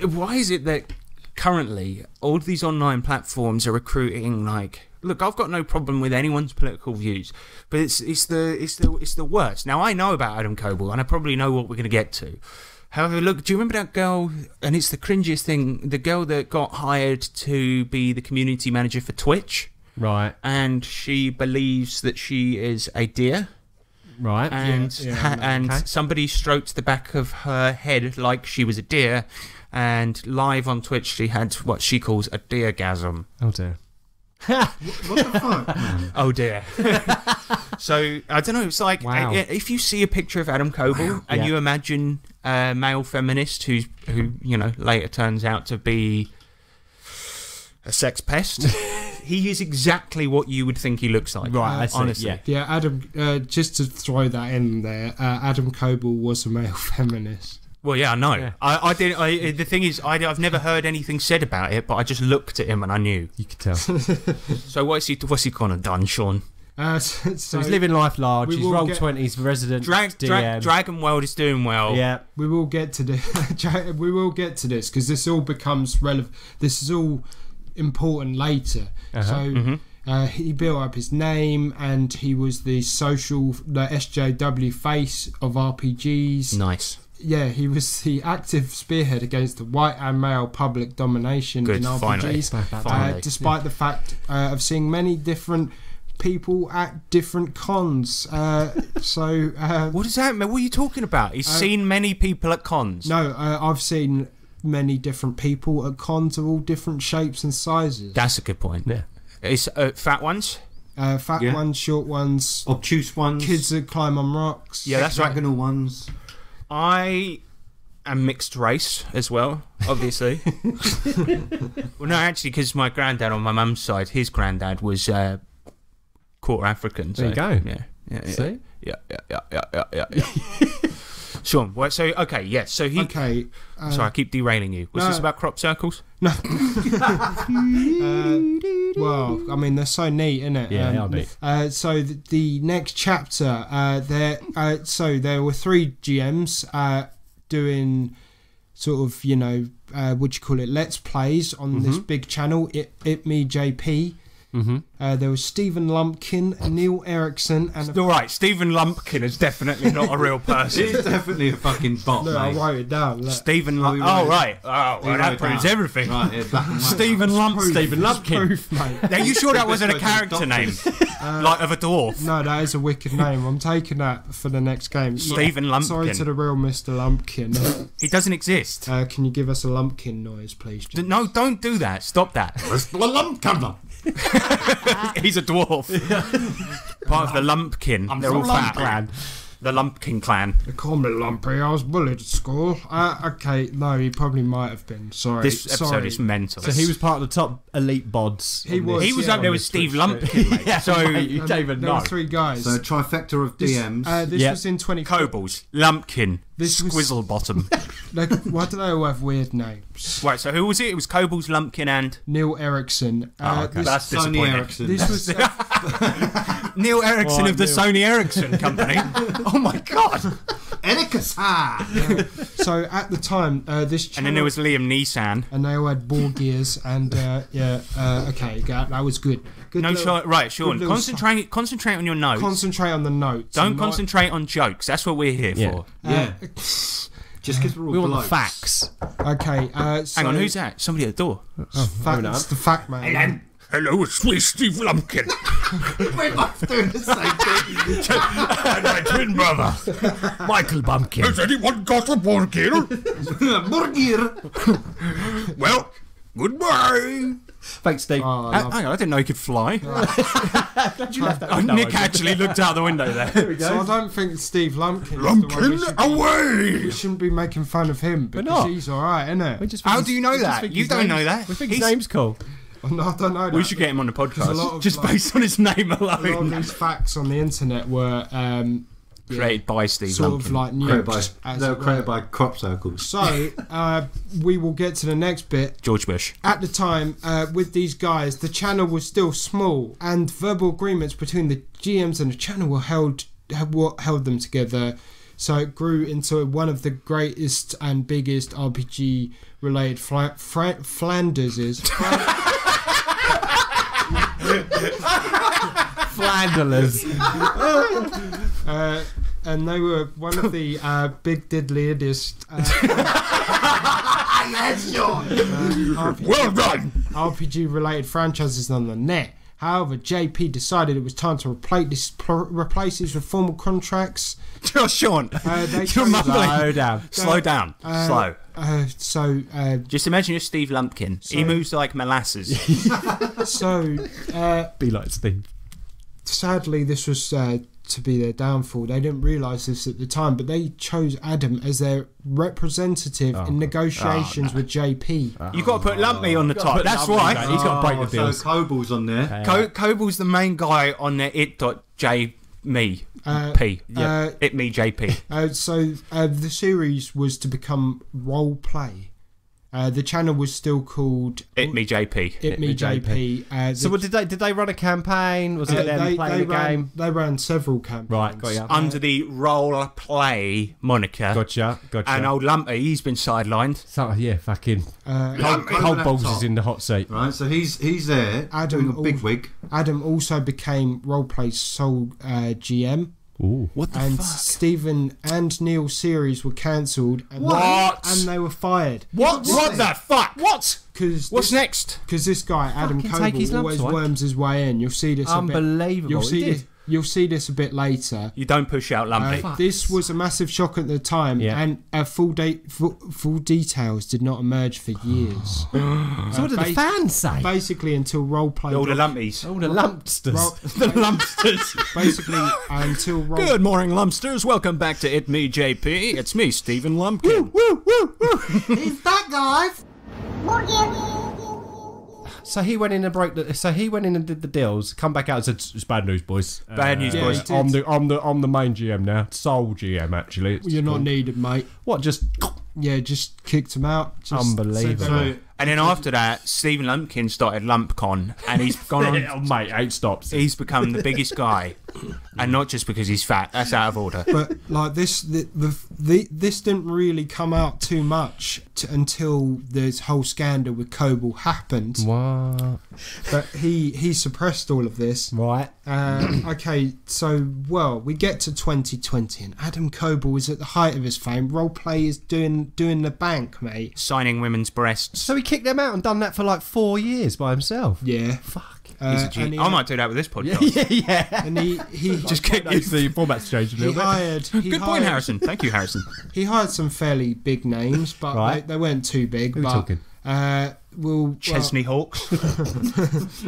why is it that currently all of these online platforms are recruiting like? Look, I've got no problem with anyone's political views, but it's the worst. Now I know about Adam Koebel, and I probably know what we're going to get to. However, look, do you remember that girl? And it's the cringiest thing. The girl that got hired to be the community manager for Twitch. Right. And she believes that she is a deer, Right. and Okay. somebody stroked the back of her head like she was a deer, and live on Twitch she had what she calls a deergasm. Oh dear. What the fuck, man? Oh dear. So I don't know. It's like Wow. if you see a picture of Adam Koebel and Yeah. you imagine a male feminist who later turns out to be a sex pest. He is exactly what you would think he looks like. Right, I see, honestly. yeah. Yeah, Adam, just to throw that in there, Adam Koebel was a male feminist. Well, yeah, I know. Yeah. I did. The thing is, I've never heard anything said about it, but I just looked at him and I knew. You could tell. So what's he kind of done, Shaun? So He's living life large. we He's will roll get- 20s resident. DM. Dragon World is doing well. Yeah. we will get to this. We will get to this because this all becomes relevant. This is all important later. So he built up his name, and he was the SJW face of RPGs. Nice. Yeah, he was the active spearhead against the white and male public domination Good, in RPGs. Finally. Despite the fact of seeing many different people at different cons. What does that mean? What are you talking about? He's seen many people at cons. No, I've seen many different people at cons of all different shapes and sizes. That's a good point. Yeah. It's fat ones. Fat Yeah. ones, short ones, Obtuse ones. kids that climb on rocks. Yeah, that's right. hexagonal ones. I am mixed race as well, obviously. Well, no, actually, because my granddad on my mum's side, his granddad was quarter African. So, There you go. Yeah. See? Yeah. Shaun, so okay, yes. So he. Okay. Sorry, I keep derailing you. Was no. this about crop circles? Well, I mean, they're so neat, innit? Yeah, they are neat. So the next chapter, there were 3 GMs doing sort of, what do you call it, let's plays on this big channel, It Me JP. There was Stephen Lumpkin, Neil Erickson, and All right, Stephen Lumpkin is definitely not a real person. He's definitely a fucking bot, no, I mate. wrote it down. Look. Stephen Lumpkin. wrote Oh, it. right. Oh, well, that proves everything. Right, yeah, black and white. Stephen Lumpkin. Stephen Lumpkin. Proof, mate. Are you sure that wasn't a Let's go to the character name? doctors. Like of a dwarf? No, that is a wicked name. I'm taking that for the next game. Stephen Lumpkin. Sorry to the real Mr. Lumpkin. He doesn't exist. Can you give us a Lumpkin noise, please? No, don't do that. Stop that. He's a dwarf. Part of the Lumpkin. They're all fat. Clan. The Lumpkin clan. They call me Lumpy. I was bullied at school. Okay, no, he probably might have been. Sorry. This episode Sorry. is mental. So he was part of the top elite bods. He on was, this. He was yeah, up there with Steve Lumpkin, mate. Yeah, So, mate, you don't even There know. were 3 guys. So trifecta of DMs. This Yep. was in 20. Koebels, Lumpkin, This was- Squizzlebottom. Why do they all have weird names? Right, so who was it? It was Koebels, Lumpkin, and Neil Erickson. okay. that's Sony disappointing. Ericsson. This was Neil Erickson Oh, of the Neil. Sony Ericsson company. Oh my god! so at the time. This channel, And then there was Liam Neeson. and they all had ball gears and okay, that was good. Good No, little- right, Shaun. good little Concentrate on your notes. Concentrate on the notes. Don't and not- concentrate on jokes. That's what we're here Yeah. for. Yeah. Just because we're all We want the blokes. facts. Okay. Hang on, who's that? Somebody at the door. That's the fact man. Hello, it's me, Steve Lumpkin. We're both doing the same thing. And my twin brother, Michael Bumpkin. Has anyone got a burger? Burger. Well, goodbye. Thanks, Steve. Oh, I Hang love- on, I didn't know you could fly. Glad you left that window Nick open. actually looked out the window there. So I don't think Steve Lumpkin. is the one we should be- away! We shouldn't be making fun of him because not. he's all right, isn't We it? just think How his- do you know we just that? think You his don't name's- know that. We think He's- his name's cool. No, I don't know that. We should get him on the a lot podcast of, just like- based on his name A lot of alone. these facts on the internet were Created by Steve sort Lumpkin. of like Created nuked. as they were it created were. by crop circles. So we will get to the next bit. George Bush. At the time, with these guys, the channel was still small, and verbal agreements between the GMs and the channel were what held them together. So it grew into one of the greatest and biggest RPG-related Flanderses. Flanders. And they were one of the big diddliest Well done! RPG-related franchises on the net. However, JP decided it was time to replace these with formal contracts. Shaun, They you're chose- mumbling. Slow down. Slow down. Slow. Just imagine you're Steve Lumpkin. He moves like molasses. Be like Steve. Sadly, this was to be their downfall. They didn't realise this at the time, but they chose Adam as their representative in negotiations with JP. You've got to put Lumpy on the top. put That's Lumpy, why. mate. He's got to break the So deals. Koebel's on there. Koebel's the main guy on their it.j me. P. It me JP. The series was to become role play. The channel was still called It me JP. It Me JP. So what, did they run a campaign? Was it them playing the game? They ran several campaigns. Right, got ya. Under the role play moniker. Gotcha. And old Lumpy, he's been sidelined. So, yeah, fucking Cold Cold Balls is in the hot seat. Right, so he's there Adam doing a big wig. Adam also became roleplay's sole GM. Ooh. What the And fuck? Stephen and Neil's series were cancelled. And What? And they were fired. What the fuck? What? What's next? Because this guy, Adam Fucking take his Koebel, lumps, always right? worms his way in. You'll see this Unbelievable. You'll see He this. did. You'll see this a bit later. You don't push out Lumpy. This was a massive shock at the time, Yeah. and full details did not emerge for years. So what did the fans say? Basically, until roleplay. All the Lumpies. All the lumpsters. The Lumpsters. Basically, until role. Good morning, Lumpsters. Welcome back to It Me JP. It's me, Stephen Lumpkin. He's back, guys. So he went in and broke the. So he went in and did the deals. Come back out and said, "It's bad news, boys. Bad news, boys. he I'm did. the main GM now. Sole GM actually. It's You're not called. needed, mate. What? Just Yeah, just kicked him out. Unbelievable. So, And then after that, Stephen Lumpkin started LumpCon, and he's gone on. Oh, mate, 8 stops. He's become the biggest guy, and not just because he's fat. That's out of order. But like this didn't really come out too much until this whole scandal with Koebel happened. What? But he suppressed all of this. Right. Okay, so we get to 2020 and Adam Koebel is at the height of his fame. Roleplay is doing the bank, mate. Signing women's breasts. So he kicked them out and done that for like 4 years by himself. Yeah. Fuck. He's a G. and he- I might do that with this podcast. Yeah. And he Just kick you. The format's changed a he little bit. hired. Good point, Harrison. Thank you, Harrison. He hired some fairly big names, but Right. they weren't too big. Who are we talking? Chesney Hawkes.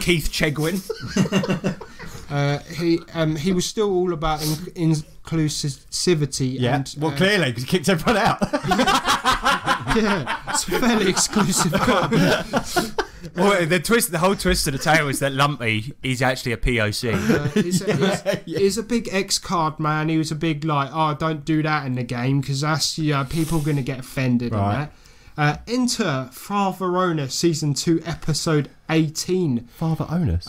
Keith Chegwin. He was still all about inclusivity. Yeah. And, Well, clearly, because he kicked everyone out. yeah, it's a fairly exclusive club. Well, the whole twist of the tale is that Lumpy is actually a POC. He's a big X card man. He was a big don't do that in the game because that's people going to get offended Right. and that. Enter Far Verona season 2 episode 18. Father Onus.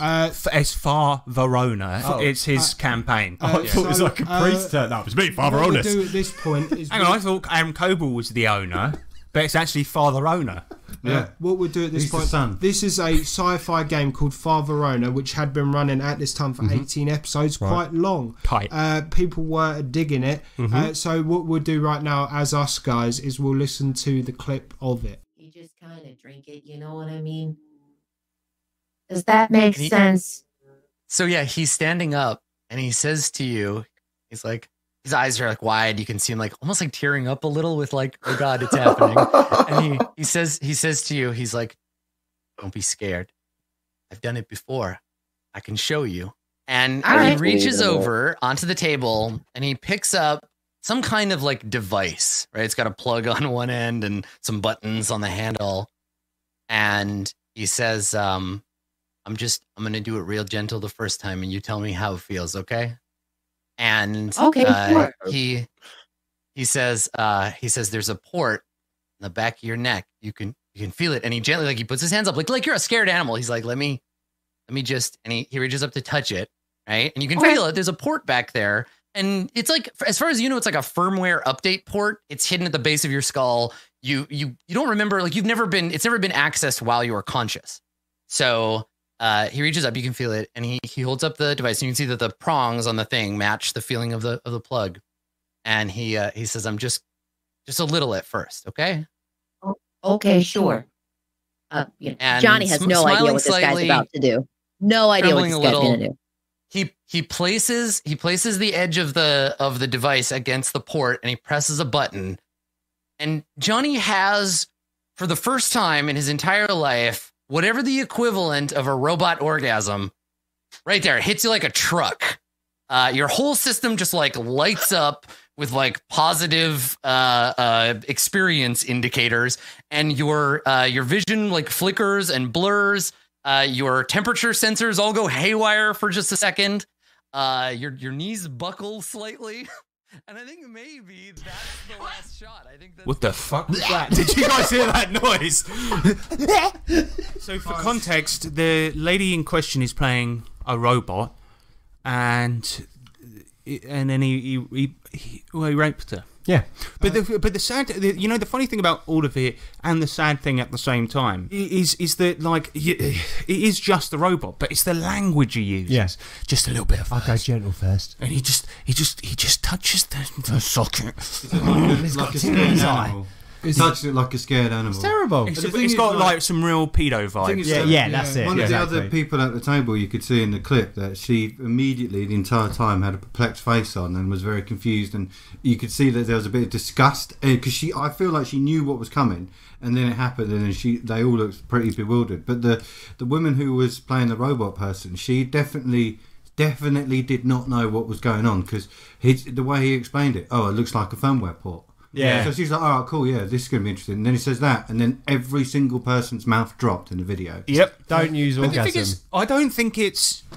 It's Far Verona. It's his campaign. I thought it was like a priest turned up. It's me, Father What we'll Onus. do at this point is Hang on, I thought Adam Koebel was the owner, but it's actually Father Owner. yeah. what we'll do at this He's the point. son. This is a sci-fi game called Far Verona, which had been running at this time for 18 episodes, quite long. Tight. People were digging it. So what we'll do right now, as us guys, is we'll listen to the clip of it. You just kind of drink it, you know what I mean? Does that make sense? So yeah, he's standing up and he says to you, he's like, his eyes are like wide. You can see him like almost like tearing up a little with like, oh God, it's happening. And he says to you, he's like, don't be scared. I've done it before. I can show you. And he reaches over onto the table and he picks up some kind of like device, right? It's got a plug on one end and some buttons on the handle. And he says, I'm going to do it real gentle the first time and you tell me how it feels, okay? And sure. he says there's a port in the back of your neck. You can feel it. And he gently, like, he puts his hands up like you're a scared animal. He's like, let me just, and he reaches up to touch it, right? And you can feel it. There's a port back there. And it's like, as far as you know, it's like a firmware update port. It's hidden at the base of your skull. You don't remember, like it's never been accessed while you are conscious. So he reaches up, you can feel it, and he holds up the device, and you can see that the prongs on the thing match the feeling of the plug. And he says, I'm just a little at first, okay? Okay, sure. And Johnny has no idea what this guy's slightly, about to do. No idea what trembling this a guy's little. going to do. He places the edge of the device against the port, and he presses a button. And Johnny has, for the first time in his entire life, whatever the equivalent of a robot orgasm, right there. It hits you like a truck. Your whole system just like lights up with like positive experience indicators, and your vision like flickers and blurs. Your temperature sensors all go haywire for just a second. Your knees buckle slightly. And I think maybe that's the last shot. I think that's What the fuck was that? Did you guys hear that noise? So for context, the lady in question is playing a robot, and then he raped her. Yeah. But the sad, the funny thing about all of it, and the sad thing at the same time, is that like it is just the robot, but it's the language he uses. Yes. Just a little bit of. I'll go gentle first. And he just touches the socket. Like a scared animal. He touches it like a scared animal. It's terrible. It's got like some real pedo vibes. Yeah, that's it. One of the exactly. other people at the table, you could see in the clip that she immediately, the entire time, had a perplexed face on and was very confused, and you could see that there was a bit of disgust because I feel like she knew what was coming, and then it happened, and then they all looked pretty bewildered. But the woman who was playing the robot person, she definitely did not know what was going on because the way he explained it. Oh, it looks like a firmware port. Yeah. So she's like, all right, cool, yeah, this is going to be interesting. And then he says that, and then every single person's mouth dropped in the video. Yep. Don't use But the orgasm. thing is,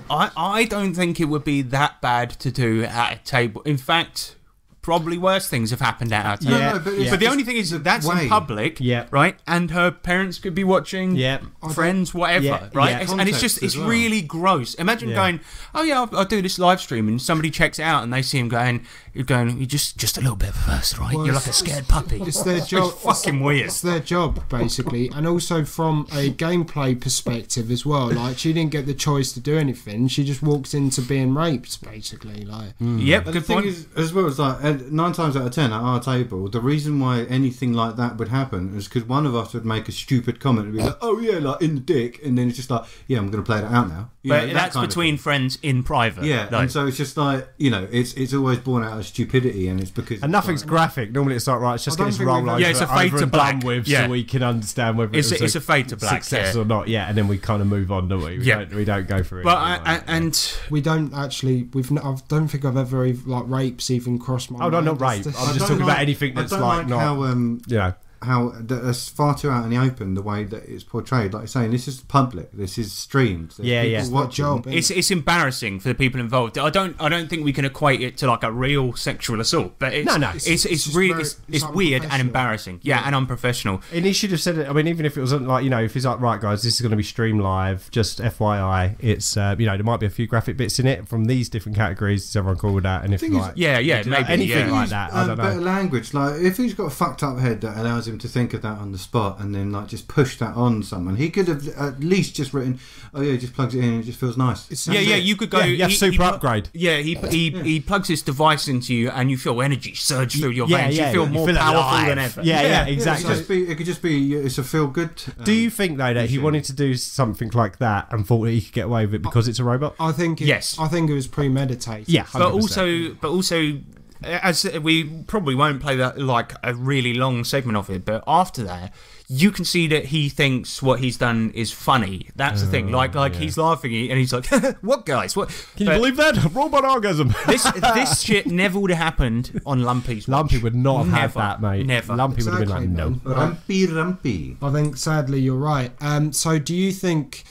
I don't think it would be that bad to do at a table. In fact, probably worse things have happened at our time. Yeah. No, but Yeah. But the only thing is that's way. in public, Yeah. right? And her parents could be watching, Yeah. friends, whatever, Yeah. right? Yeah. And it's just, Context it's as well. really gross. Imagine Yeah. going, oh yeah, I'll do this live stream, and somebody checks it out, and they see him going, you're just a little bit first, right? Well, You're like a scared puppy. It's their job. It's fucking weird. It's their job, basically, and also from a gameplay perspective as well. Like, she didn't get the choice to do anything; she just walked into being raped, basically. Like, Yep, And the good thing point. is, as well as like 9 times out of 10 at our table, the reason why anything like that would happen is because one of us would make a stupid comment and be like, "Oh yeah, like in the dick," and then it's just like, "Yeah, I'm going to play that out now." You know, But that that's kind of between friends in private. thing. Yeah, though. and so it's just like, you know, it's always born out of stupidity, and it's because And nothing's graphic. Normally it's like, right, let's just I get this don't think roll we've- over, Yeah, it's a fade over to and done black. with Yeah. so we can understand whether It's it was a fade to black, success yeah. or not. Yeah, and then we kind of move on, don't we? Yeah. We don't go for it. But and we don't actually. I don't think I've ever like rapes even crossed my Oh, no, mind. not rape. It's I'm I just don't talking about like- anything that's I don't like not. how that's far too out in the open the way that it's portrayed. Like saying, this is public, this is streamed. There's Yeah, people yeah. It's their watching. job. it's embarrassing for the people involved. I don't think we can equate it to like a real sexual assault. But it's, No. it's just really very- it's it's weird and unprofessional. embarrassing. Yeah, and unprofessional. And he should have said it. I mean, even if it wasn't like, you know, if he's like, right, guys, this is going to be streamed live, just FYI, it's, you know, there might be a few graphic bits in it from these different categories. Is everyone cool with that? And if Thing is- like, Yeah, maybe anything yeah. like that, I don't better know. language. Like if he's got a fucked up head that allows him to think of that on the spot, and then like just push that on someone, he could have at least just written, "Oh yeah, he just plugs it in and it just feels nice." Yeah, you could go. Yeah, you have super upgrade. Yeah, he plugs this device into you, and you feel energy surge through your Yeah, veins. yeah, you feel you more feel powerful alive. than ever. Yeah, It exactly. could just be it's a feel good. Do you think though that he wanted to do something like that and thought that he could get away with it because it's a robot? I think. Yes. I think it was premeditated. Yeah, But 100%. also, as we probably won't play that like a really long segment of it, but after that, you can see that he thinks what he's done is funny. That's the thing. Like he's laughing and he's like, "What guys? What? Can you believe that? Robot orgasm. This shit never would have happened on Lumpy's watch. Lumpy would not have had Never, that, mate. never. Lumpy would have been like, Exactly, no. man. Rumpy. I think sadly you're right. So do you think,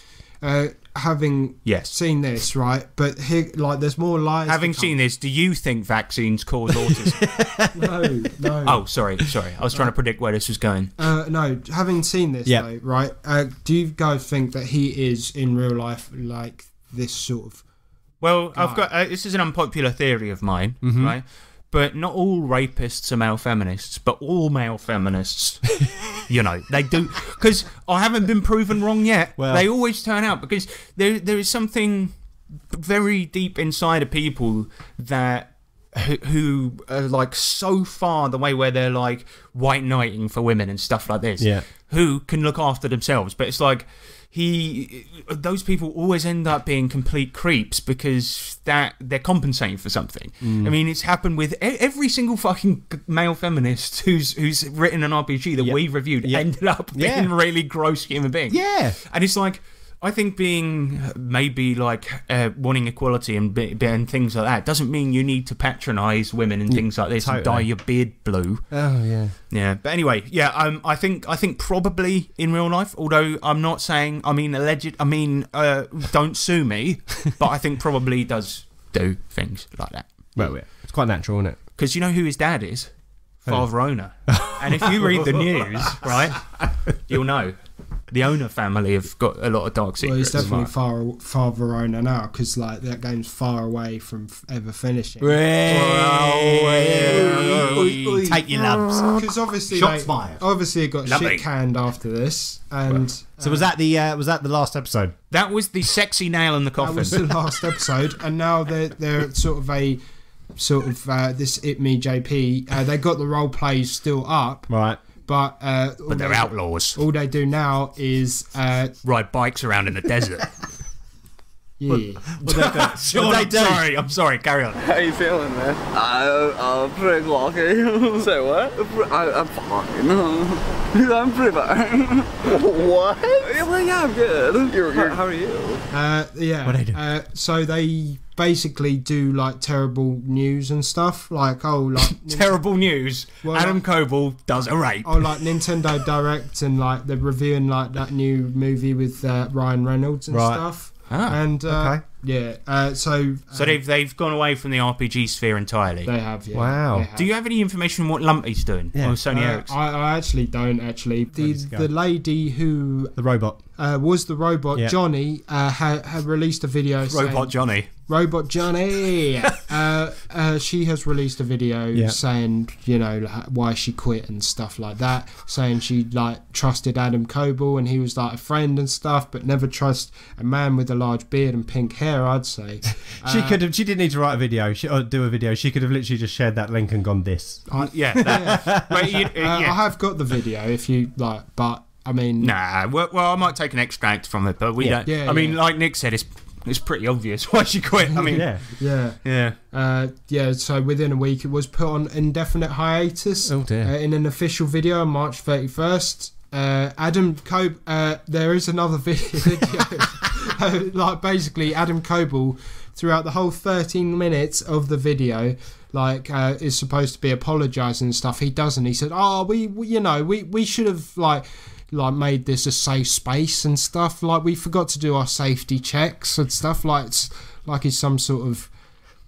having Yes. seen this, right? But here, like, there's more lies. Having seen this, do you think vaccines cause autism? no. Oh, sorry. I was trying to predict where this was going. No. Having seen this, Yeah. though, right? Do you guys think that he is in real life like this sort of? Well, I've got this is an unpopular theory of mine, Mm-hmm. right? But not all rapists are male feminists, but all male feminists, you know, they do. Because I haven't been proven wrong yet. Well- They always turn out because there is something very deep inside of people that who are like so far the way where they're like white knighting for women and stuff like this. Yeah. Who can look after themselves, but it's like those people always end up being complete creeps because that they're compensating for something. I mean, it's happened with every single fucking male feminist who's written an RPG that Yep. we've reviewed Yep. ended up being Yeah. really gross human beings. Yeah. And it's like, I think being maybe like wanting equality and things like that doesn't mean you need to patronise women and things like this and totally. dye your beard blue. Oh, yeah. Yeah, but anyway, yeah, I think probably in real life, although I'm not saying, don't sue me, but I think probably does do things like that. Well, yeah. It's quite natural, isn't it? Because you know who his dad is? Father Owner. And if you read the news, right, you'll know. The Owner family have got a lot of dark Well, he's secrets. definitely far Verona now because like that game's far away from ever finishing. Take your lumps. Because obviously, Shots fired. Obviously, it got Lovely. shit canned after this, and So was that the last episode? That was the sexy nail in the that coffin. was the last episode. And now they're sort of this It Me JP. They got the role plays still up, Right. but But they're outlaws. all they do now is Ride bikes around in the desert. yeah. Sean, I'm sorry, carry on. How you feeling, man? I'm pretty lucky. Say what? I'm fine. I'm pretty fine. What? Yeah, I'm good. How are you? Yeah. What they do? So they basically do like terrible news and stuff, like Terrible news. Well, Adam Koebel does a rape. like Nintendo Direct, and like they're reviewing like that new movie with Ryan Reynolds and Right. stuff. And okay. so they've gone away from the RPG sphere entirely. they have. Yeah, Wow. they have. Do you have any information on what Lumpy's doing? Yeah. Or Sony Ericsson? I actually don't actually. The lady who The robot. was the robot, Yeah. Johnny, had released a video Robot Johnny. Robot Johnny. She has released a video saying, why she quit and stuff like that. Saying she trusted Adam Koebel and he was like a friend and stuff, but never trust a man with a large beard and pink hair. I'd say She didn't need to write a video or do a video. She could have literally just shared that link and gone this. But I have got the video if you like, but I mean, nah. Well, I might take an extract from it, but we don't. Yeah, I mean, like Nick said, it's pretty obvious why she quit. I mean, yeah. So within a week, it was put on indefinite hiatus. Oh dear. In an official video on March 31st. Adam Koebel. There is another video. Basically, Adam Koebel, throughout the whole 13 minutes of the video, is supposed to be apologising and stuff. He doesn't. He said, "Oh, we should have made this a safe space and stuff. We forgot to do our safety checks and stuff. It's like he's some sort of."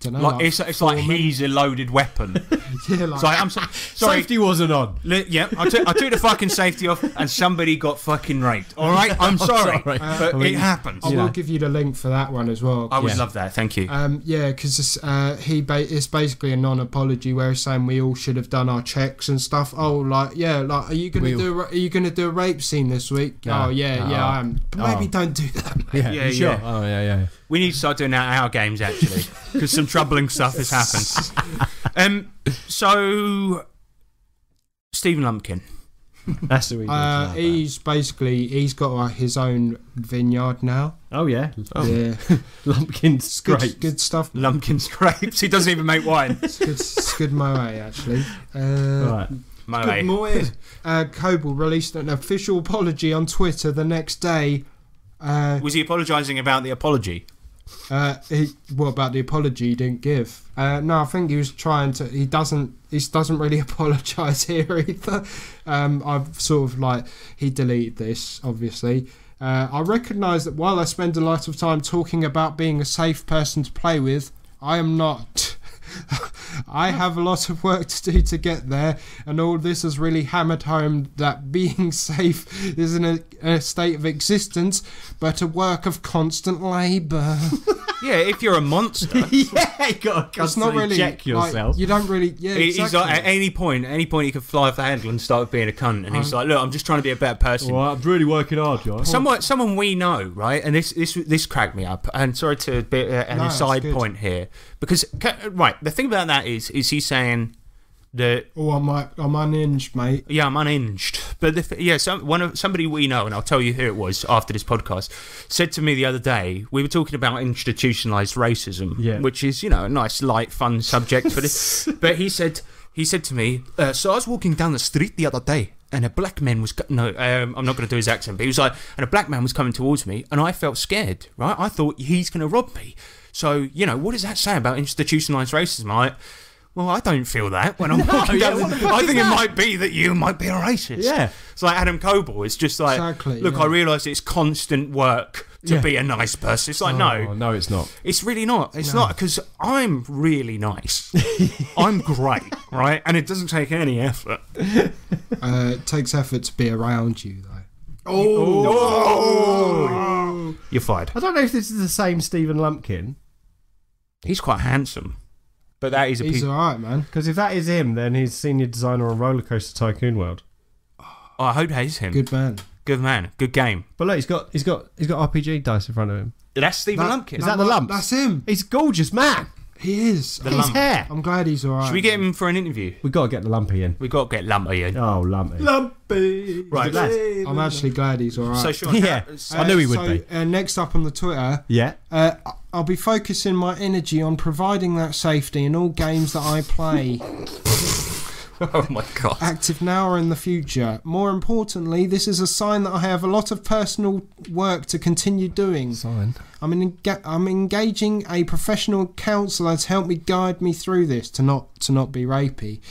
It's like he's a loaded weapon. I'm sorry. Safety wasn't on. I took the fucking safety off and somebody got fucking raped. All right, I'm sorry, but it happens. I will give you the link for that one as well. I would love that. Thank you. Because it's basically a non-apology where he's saying we all should have done our checks and stuff. Are you gonna do a rape scene this week? I am. But maybe don't do that. Mate. Yeah, sure. Oh yeah. We need to start doing that at our games, actually, because some troubling stuff has happened. So, Stephen Lumpkin. That's the way he's got his own vineyard now. Oh yeah. Yeah. Lumpkin's grapes. Good stuff. Lumpkin's grapes. He doesn't even make wine. It's good Moe, actually. Right. Koebel released an official apology on Twitter the next day. Was he apologising about the apology? What about the apology he didn't give? No, I think he was trying to. He doesn't really apologise here either. I've sort of he deleted this, obviously. I recognise that while I spend a lot of time talking about being a safe person to play with, I am not. I have a lot of work to do to get there, and all this has really hammered home that being safe isn't a state of existence, but a work of constant labour. Yeah, if you're a monster, you got to constantly check yourself. You don't really. Yeah, exactly. He's at any point he could fly off the handle and start being a cunt, and he's like, "Look, I'm just trying to be a better person." Well, I'm really working hard, guys. Someone we know, right? And this cracked me up. And sorry to be an aside point here, because the thing about that is he's saying that I'm unhinged, mate. Yeah, I'm unhinged. But somebody we know, and I'll tell you who it was after this podcast, said to me the other day, we were talking about institutionalised racism, which is a nice, light, fun subject for this. But he said to me, so I was walking down the street the other day, and a black man was I'm not going to do his accent, but he was like, and a black man was coming towards me, and I felt scared. Right, I thought he's going to rob me. So what does that say about institutionalised racism? Well, I don't feel that when I'm walking down. I think it might be that you might be a racist. Yeah. It's like Adam Koebel. It's just like, look, I realise it's constant work to be a nice person. It's like, no, it's not. It's really not. It's not, because I'm really nice. I'm great, right? And it doesn't take any effort. It takes effort to be around you, though. Oh! You're fired. I don't know if this is the same Stephen Lumpkin. He's quite handsome. But that is he's alright, man. Because if that is him, then he's senior designer on Roller Coaster Tycoon World. Oh, I hope that is him. Good man. Good man. Good game. But look, he's got RPG dice in front of him. That's Stephen Lumpkin. Is that the lump? That's him. He's a gorgeous man. He is. His hair. I'm glad he's alright. Should we get him for an interview? We've got to get the Lumpy in. We've got to get Lumpy in. Oh, Lumpy. Lumpy. Right. I'm actually glad he's alright. So, Shaun, I knew he would be. Next up on the Twitter. Yeah. I'll be focusing my energy on providing that safety in all games that I play. Oh my God. Active now or in the future. More importantly, this is a sign that I have a lot of personal work to continue doing. Sign. I'm engaging a professional counsellor to help me guide me through this to not be rapey.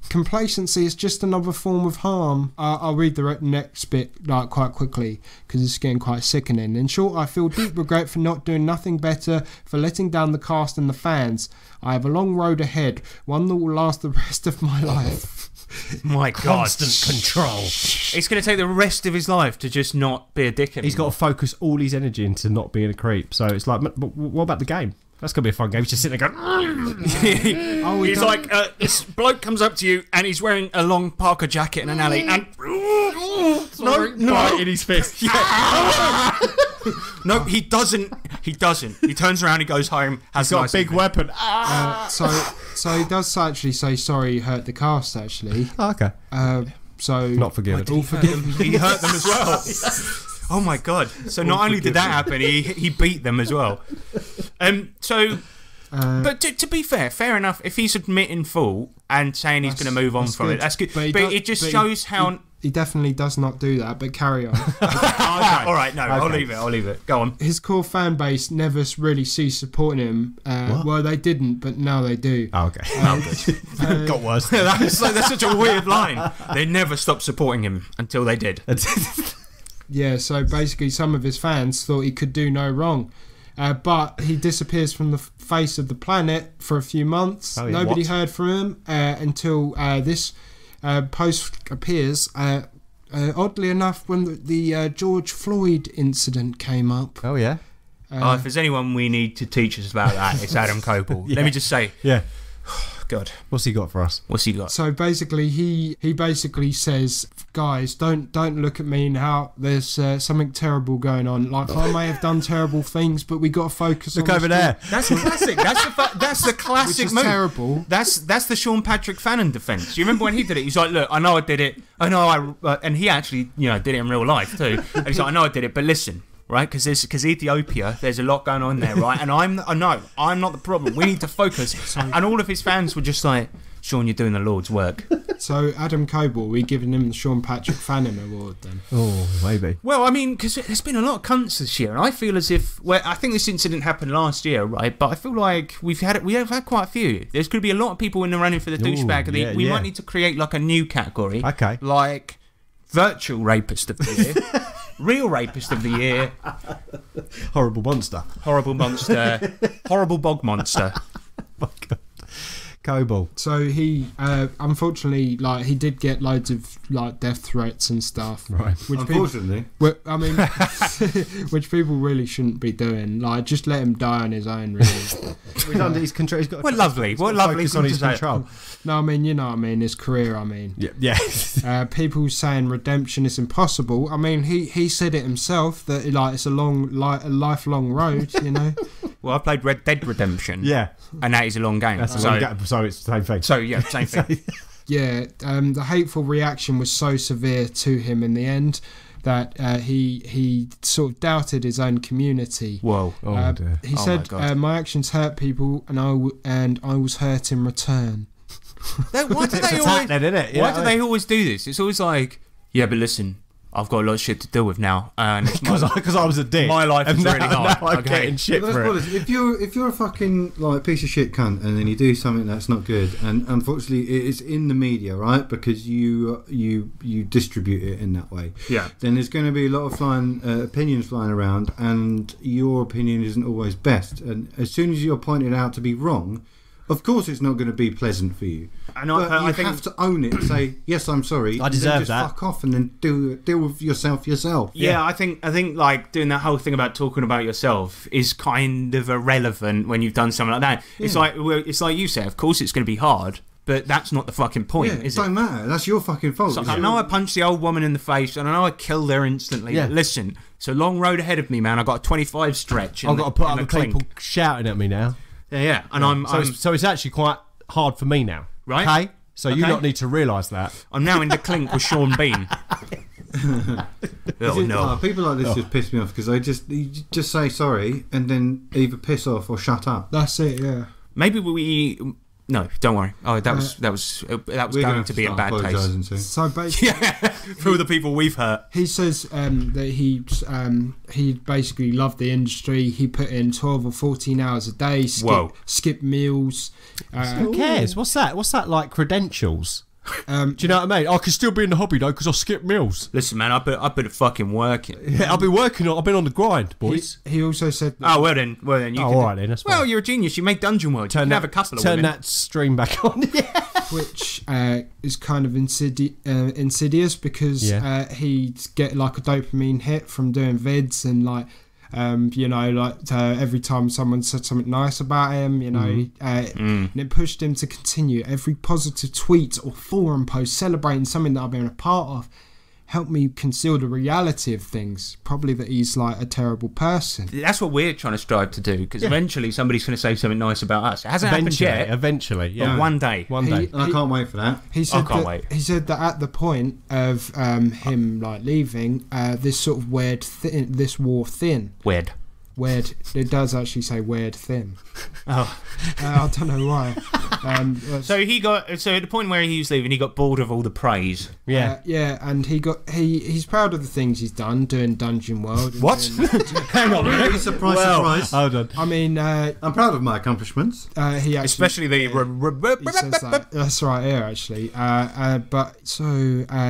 Complacency is just another form of harm. I'll read the next bit like quite quickly because it's getting quite sickening. In short, I feel deep regret for not doing nothing better, for letting down the cast and the fans. I have a long road ahead, one that will last the rest of my life. My God. Constant control. It's going to take the rest of his life to just not be a dick anymore. He's got to focus all his energy into not being a creep. So it's like, but what about the game? That's going to be a fun game. He's just sitting there going... He's like, this bloke comes up to you and he's wearing a long Parker jacket in an alley and... No, in his fist. Yeah. No, he doesn't. He doesn't. He turns around, he goes home, has got a big weapon. So he does actually say sorry he hurt the cast, actually. Oh, okay. So... Not forgiven. All forgiven. He hurt them as well. Oh my God. So not only did that happen, he beat them as well. But to be fair enough, if he's admitting fault and saying he's going to move on from it, that's good. But it just shows how... He definitely does not do that, but carry on. Okay. All right, no, okay. I'll leave it. Go on. His core fan base never really ceased supporting him. Well, they didn't, but now they do. Oh, okay. Got worse. That's such a weird line. They never stopped supporting him until they did. Yeah, so basically some of his fans thought he could do no wrong. But he disappears from the face of the planet for a few months. Oh, yeah. Nobody heard from him until this post appears. Oddly enough, when the George Floyd incident came up. Oh, yeah. If there's anyone we need to teach us about that, it's Adam Koebel. Yeah. Let me just say. Yeah. God. What's he got for us? What's he got? So basically, he basically says, guys, don't look at me now. There's something terrible going on. Like, I may have done terrible things, but we got to focus on... Look over there. That's a classic. That's the classic move. Terrible. That's the Sean Patrick Fannin defence. You remember when he did it? He's like, look, I know I did it. I know and he actually, did it in real life too. And he's like, I know I did it, but listen... Right, because Ethiopia, there's a lot going on there, right? And I'm not the problem. We need to focus. And all of his fans were just like, Sean, you're doing the Lord's work. So Adam Koebel, we giving him the Sean Patrick Fannin Award then? Oh, maybe. Well, I mean, because there's been a lot of cunts this year, and I feel as if, I think this incident happened last year, right? But I feel like we have had quite a few. There's going to be a lot of people in the running for the douchebag of the year. We might need to create like a new category. Okay. Like virtual rapist of the year. Real rapist of the year. Horrible monster. Horrible monster. Horrible bog monster. Oh my God. Koebel. So he, unfortunately, like he did get loads of like death threats and stuff. Right. Which Unfortunately. Which people really shouldn't be doing. Like, just let him die on his own. Really. He's under his control. He's got. What lovely. What lovely on his control. No, I mean, you know what I mean. His career. I mean. Yeah. People saying redemption is impossible. I mean, he said it himself that like it's a lifelong road. You know. Well, I played Red Dead Redemption. Yeah. And that is a long game. That's a long game. So it's the same thing. So yeah, same thing. Yeah, the hateful reaction was so severe to him in the end that he sort of doubted his own community. Whoa! Dear. He said, "My actions hurt people, and I was hurt in return." Why do they always do this? It's always like, yeah, but listen, I've got a lot of shit to deal with now, and because I was a dick. My life is really hard. Now I'm getting shit for it. If you're a fucking like piece of shit cunt, and then you do something that's not good, and unfortunately it's in the media, right? Because you distribute it in that way. Yeah. Then there's going to be a lot of opinions flying around, and your opinion isn't always best. And as soon as you're pointed out to be wrong, of course it's not going to be pleasant for you. And I think have to own it and say, yes, I'm sorry. I deserve just that. Fuck off and then deal with yourself. Yeah, I think like doing that whole thing about talking about yourself is kind of irrelevant when you've done something like that. Yeah. It's like you say, of course it's going to be hard, but that's not the fucking point, is it? Don't matter. That's your fucking fault. So I know I punched the old woman in the face, and I know I killed her instantly. Yeah. But listen, it's a long road ahead of me, man. I got a 25 stretch. I've got to put other people shouting at me now. Yeah, and yeah. So it's actually quite hard for me now, right? Okay, so you lot need to realise that. I'm now in the clink with Sean Bean. People like this just piss me off because you just say sorry and then either piss off or shut up. That's it. Yeah. Maybe we No, don't worry. Oh, that was going to be a bad taste. So basically, for all the people we've hurt. He says that he basically loved the industry. He put in 12 or 14 hours a day. Skip meals. Who cares? What's that? What's that like? Credentials? Do you know what I mean? I can still be in the hobby though because I skip meals. Listen, man, I put a fucking work in. Yeah, I've been working. I've been on the grind, boys. He also said. Oh well then, you. Oh, all right then. That's well, you're a genius. You make Dungeon World. You can have a couple of women. Turn that stream back on. Yeah. Which is kind of insidious because he'd get like a dopamine hit from doing vids and like. Every time someone said something nice about him, and it pushed him to continue. Every positive tweet or forum post celebrating something that I've been a part of helped me conceal the reality of things. Probably that he's like a terrible person. That's what we're trying to strive to do, because eventually somebody's going to say something nice about us. It hasn't happened yet. Eventually, yeah. But one day. I can't wait for that. He said that at the point of him like leaving, this sort of this wore thin. Weird. It does actually say weird thin. Oh, I don't know why. So at the point where he was leaving, he got bored of all the praise. Yeah, and he's proud of the things he's done doing Dungeon World. What? Hang on, surprise. Hold on. I mean, I'm proud of my accomplishments. He actually, especially the. He says that. That's right here, actually.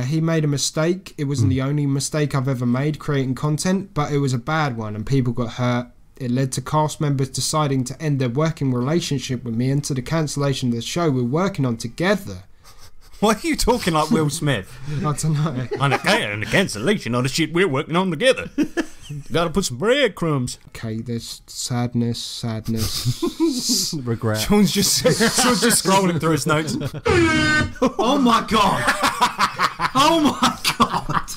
He made a mistake. It wasn't the only mistake I've ever made creating content, but it was a bad one, and people got hurt. It led to cast members deciding to end their working relationship with me and to the cancellation of the show we're working on together. Why are you talking like Will Smith? I don't know. And the cancellation of the shit we're working on together. Gotta put some breadcrumbs. Okay, there's sadness. Regret. Shaun's just scrolling through his notes. Oh my god! Oh my god!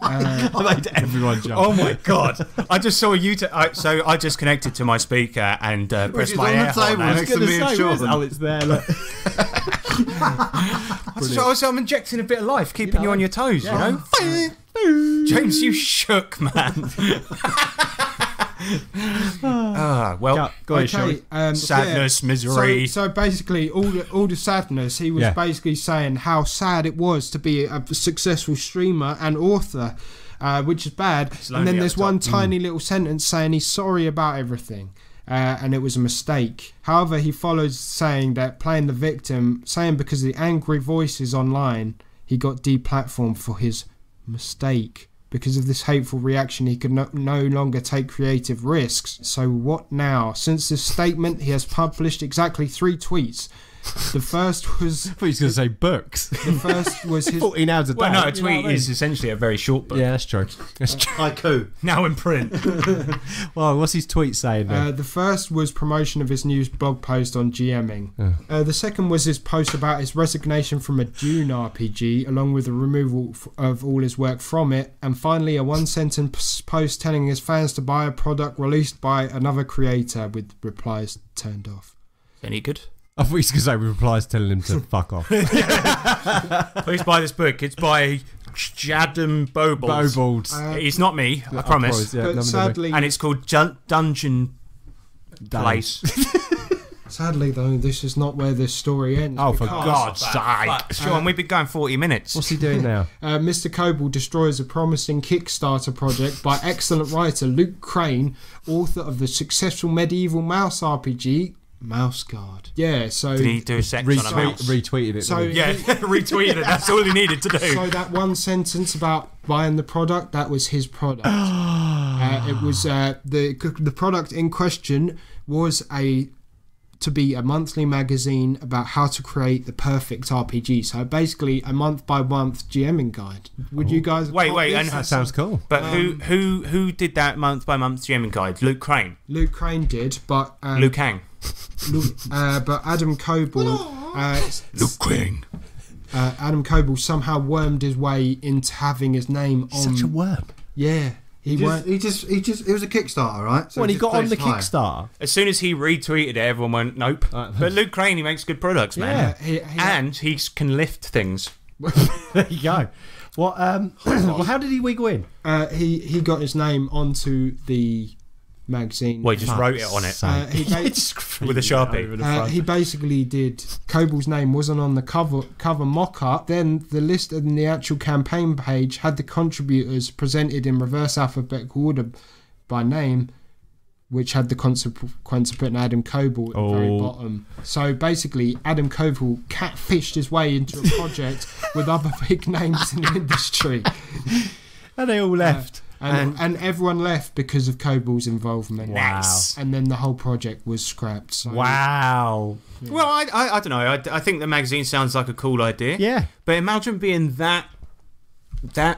I made everyone jump. Oh my god! I just saw you. So I just connected to my speaker and pressed my air horn. Next to me and Shaun. Oh, it's there. Look. I'm injecting a bit of life, keeping you on your toes. You know. James, you shook, man. Well, go ahead, sadness, misery. So basically, all the sadness. He was basically saying how sad it was to be a successful streamer and author, which is bad. And then there's one tiny little sentence saying he's sorry about everything. And it was a mistake. However, he follows saying that playing the victim, saying because of the angry voices online, he got deplatformed for his mistake. Because of this hateful reaction, he could no longer take creative risks. So what now? Since this statement, he has published exactly 3 tweets. The first was... I thought he was going to say books. The first was his... 14 hours a day. Well, no, a tweet is essentially a very short book. Yeah, that's true. Haiku. Now in print. Well, what's his tweet saying then? The first was promotion of his new blog post on GMing. The second was his post about his resignation from a Dune RPG, along with the removal of all his work from it. And finally, a one-sentence post telling his fans to buy a product released by another creator with replies turned off. Any good? I thought he was going to say replies telling him to fuck off. Please buy this book. It's by Jadam Bobalds. It's not me, I promise. But sadly... And it's called Dungeon Place. Sadly, though, this is not where this story ends. Oh, for God's sake. Shaun, we've been going 40 minutes. What's he doing now? Mr. Koebel destroys a promising Kickstarter project by excellent writer Luke Crane, author of the successful medieval mouse RPG, Mouse Guard. Yeah, so... Did he do a sex on a mouse? Retweeted it. So retweeted it. That's all he needed to do. So that one sentence about buying the product, that was his product. It was... the product in question was to be a monthly magazine about how to create the perfect RPG. So basically a month-by-month GMing guide. Would you guys... Wait, that sounds cool. But who did that month-by-month GMing guide? Luke Crane? Luke Crane did, but... Luke Hang? But Adam Koebel... Luke Crane. Adam Koebel somehow wormed his way into having his name on... Such a worm. Yeah. It was a Kickstarter, right? So when he got on the Kickstarter, as soon as he retweeted it, everyone went nope. But Luke Crane, he makes good products, man. Yeah, he can lift things. There you go. Well, how did he wiggle in? He got his name onto the magazine. Well, he just wrote it on it. He with a Sharpie. He basically did. Koebel's name wasn't on the cover mock-up. Then the list and the actual campaign page had the contributors presented in reverse alphabetical order by name, which had the consequence of putting Adam Koebel at the very bottom. So basically, Adam Koebel catfished his way into a project with other big names in the industry. And they all left. And everyone left because of Koebel's involvement. Nice. And then the whole project was scrapped. So. Wow. Yeah. Well, I don't know. I think the magazine sounds like a cool idea. Yeah. But imagine being that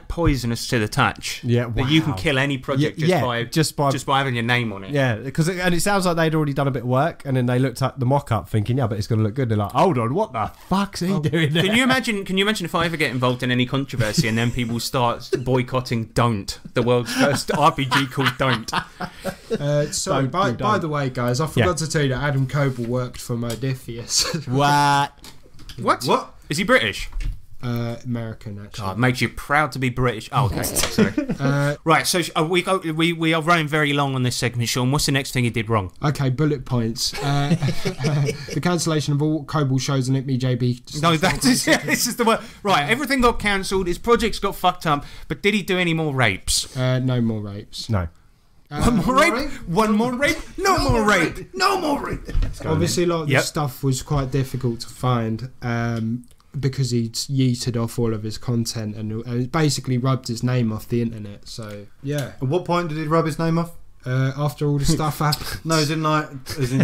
poisonous to the touch. Yeah, that you can kill any project just by having your name on it. Yeah, and it sounds like they'd already done a bit of work, and then they looked at the mock-up thinking, yeah, but it's going to look good. They're like, hold on, what the fuck's he doing there? Can you imagine if I ever get involved in any controversy and then people start boycotting Don't, the world's first RPG called Don't? Sorry, by the way, guys, I forgot to tell you that Adam Koebel worked for Modiphius. What? Is he British? American, actually. God, makes you proud to be British. Oh, okay. Sorry. Right, so we are running very long on this segment, Shaun. What's the next thing he did wrong? Okay, bullet points. The cancellation of all Koebel shows on ITME.jb. No, this is the word. Right, everything got cancelled. His projects got fucked up. But did he do any more rapes? No more rapes. No. One more rape? One more rape? No more rape. No more rape. Obviously, a lot of this stuff was quite difficult to find. Because he'd yeeted off all of his content and basically rubbed his name off the internet. So yeah. At what point did he rub his name off? After all the stuff happened. No,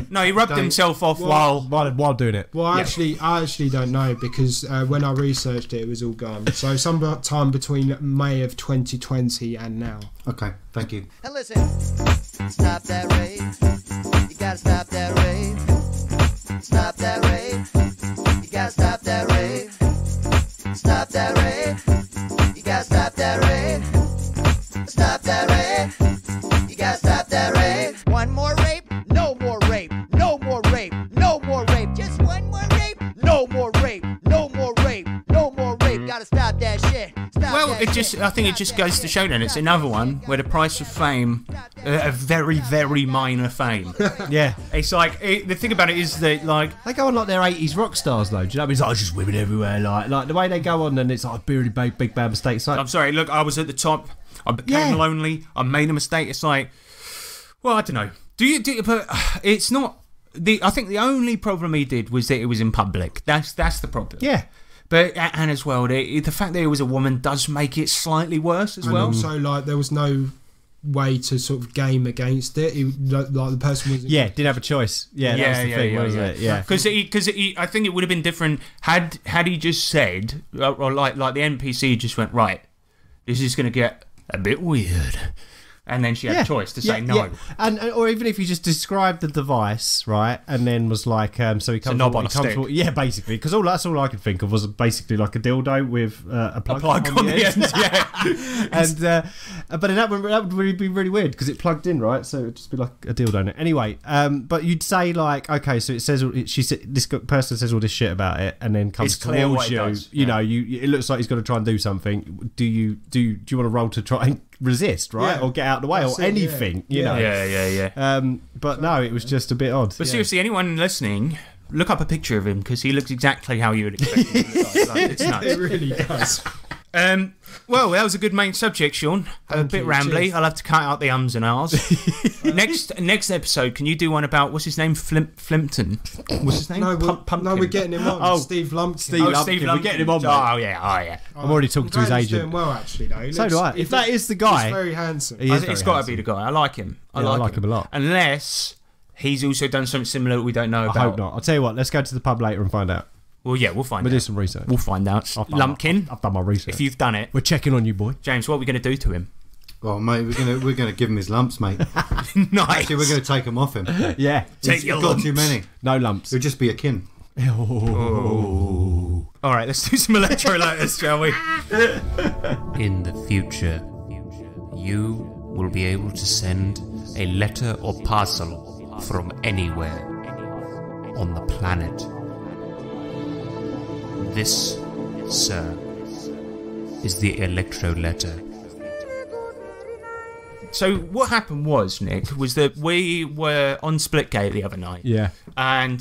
no, he rubbed himself off while doing it. Well, I actually don't know because when I researched it, it was all gone. So sometime between May of 2020 and now. Okay, thank you. And listen, stop that rape. You gotta stop that rape. Stop that rape. You gotta stop that rape. Stop that rape. You gotta stop that rape. Stop that rape. You gotta stop that rape. One more rape, no more rape. No more rape, no more rape. Just one more rape, no more rape. No more rape, no more rape. Gotta stop that shit. I think it just goes to show then it's another one where the price of fame, a very, very minor fame. Yeah. It's like, the thing about it is that, like... They go on like they're 80s rock stars, though. Do you know what I mean? It's like, just women everywhere. Like the way they go on, and it's like, really big bad mistakes. Like, I'm sorry, look, I was at the top. I became lonely. I made a mistake. It's like, well, I don't know. But it's not... I think the only problem he did was that it was in public. That's the problem. Yeah. But, and as well, the fact that it was a woman does make it slightly worse as well. And also, like, there was no way to sort of game against it. Like, the person was... Yeah, didn't have a choice. Yeah, that was the thing, wasn't it? Yeah. Because I think it would have been different had he just said, or like the NPC just went, right, this is going to get a bit weird. And then she had a choice to say no. Yeah. And or even if you just described the device, right, and then was like, so he comes... It's a knob on a stick. Yeah, basically, because that's all I could think of was basically like a dildo with a plug on the end. Yeah. And but that would really be really weird because it plugged in, right? So it would just be like a dildo in it. Anyway, but you'd say like, okay, so it says this person says all this shit about it, and then comes towards you. You know, it looks like he's going to try and do something. Do you want to roll to try and resist, right, or get out of the way, or anything, you know? Yeah. But no, it was just a bit odd. But seriously, anyone listening, look up a picture of him because he looks exactly how you would expect him to look like. It's nuts. It really does. Well, that was a good main subject, Shaun. A bit rambly. Cheers. I'll have to cut out the ums and ahs. Next episode, can you do one about, what's his name? Flimpton. What's his name? No, we're getting him on. Steve Lumpkin. Steve Lumpkin. We're getting him on. Oh yeah. I'm already talking to his agent. He's doing well, actually, though. So do I. If that is the guy, he's very handsome. It's got to be the guy. I like him. I like him a lot. Unless he's also done something similar that we don't know about. I hope not. I'll tell you what. Let's go to the pub later and find out. Well, yeah, we'll find out. We'll do some research. We'll find out. Lumpkin. I've done my research. If you've done it. We're checking on you, boy. James, what are we going to do to him? Well, mate, we're gonna give him his lumps, mate. Nice. Actually, we're going to take them off him. Yeah. Take your got lumps. too many. No lumps. It'll just be a kin. Oh. All right, let's do some electrolytes, shall we? In the future, you will be able to send a letter or parcel from anywhere on the planet. This, sir, is the electro letter. So what happened was, Nick, was that we were on Splitgate the other night. Yeah. And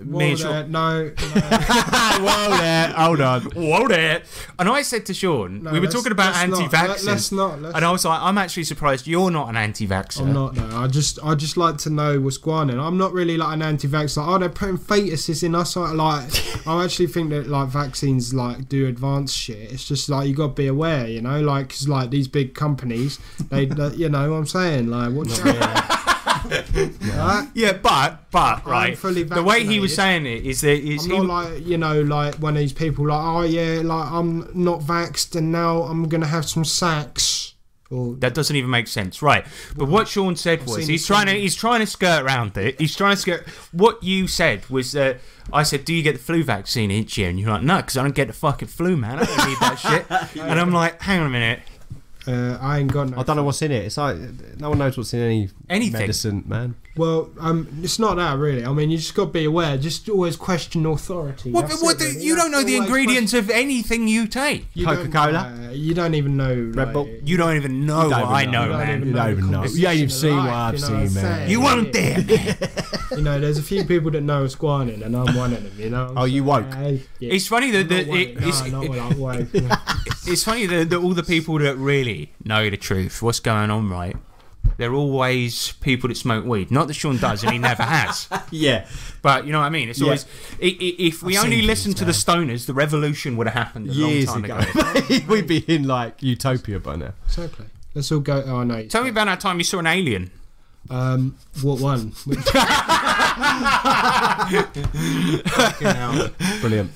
me and Shaun... No. Whoa there. Hold on. Whoa there. And I said to Shaun, we were talking about anti-vaxxers. Let's not. And I was like, I'm actually surprised you're not an anti-vaxxer. I'm not, no. I just like to know what's going on. I'm not really like an anti-vax. Like, they're putting fetuses in us. Like, I actually think that like vaccines like do advanced shit. It's just like you got to be aware, you know, like because like these big companies, they you know what I'm saying, like what. Right? Yeah, but right. The way he was saying it is that I'm not like, you know, like one of these people like, oh yeah, like I'm not vaxxed and now I'm gonna have some sex. That doesn't even make sense, right? But what Shaun said was he's trying to skirt around it. He's trying to skirt. What you said was that I said, "Do you get the flu vaccine each year?" And you're like, "No, because I don't get the fucking flu, man. I don't need that shit." And I'm like, "Hang on a minute." I ain't got no. I don't know what's in it. It's like no one knows what's in anything medicine, man. Well, it's not that really. I mean, you just got to be aware. Just always question authority. You don't know the ingredients of anything you take. Coca-Cola. You don't even know. Red Bull. You don't even know what I know, man. You don't even know. You ain't even seen what I've seen, man. You weren't there. You know, there's a few people that know what's going on, and I'm one of them. You know. Oh, you woke. It's funny that it's funny that all the people that really know the truth, what's going on, right? They're always people that smoke weed. Not that Shaun does, and he never has. Yeah. But you know what I mean? It's always... If we only listened to the stoners, the revolution would have happened a long time ago. We'd be in, like, utopia by now. Exactly. Let's all go... Oh, no. Tell me about that time you saw an alien. What one? Brilliant.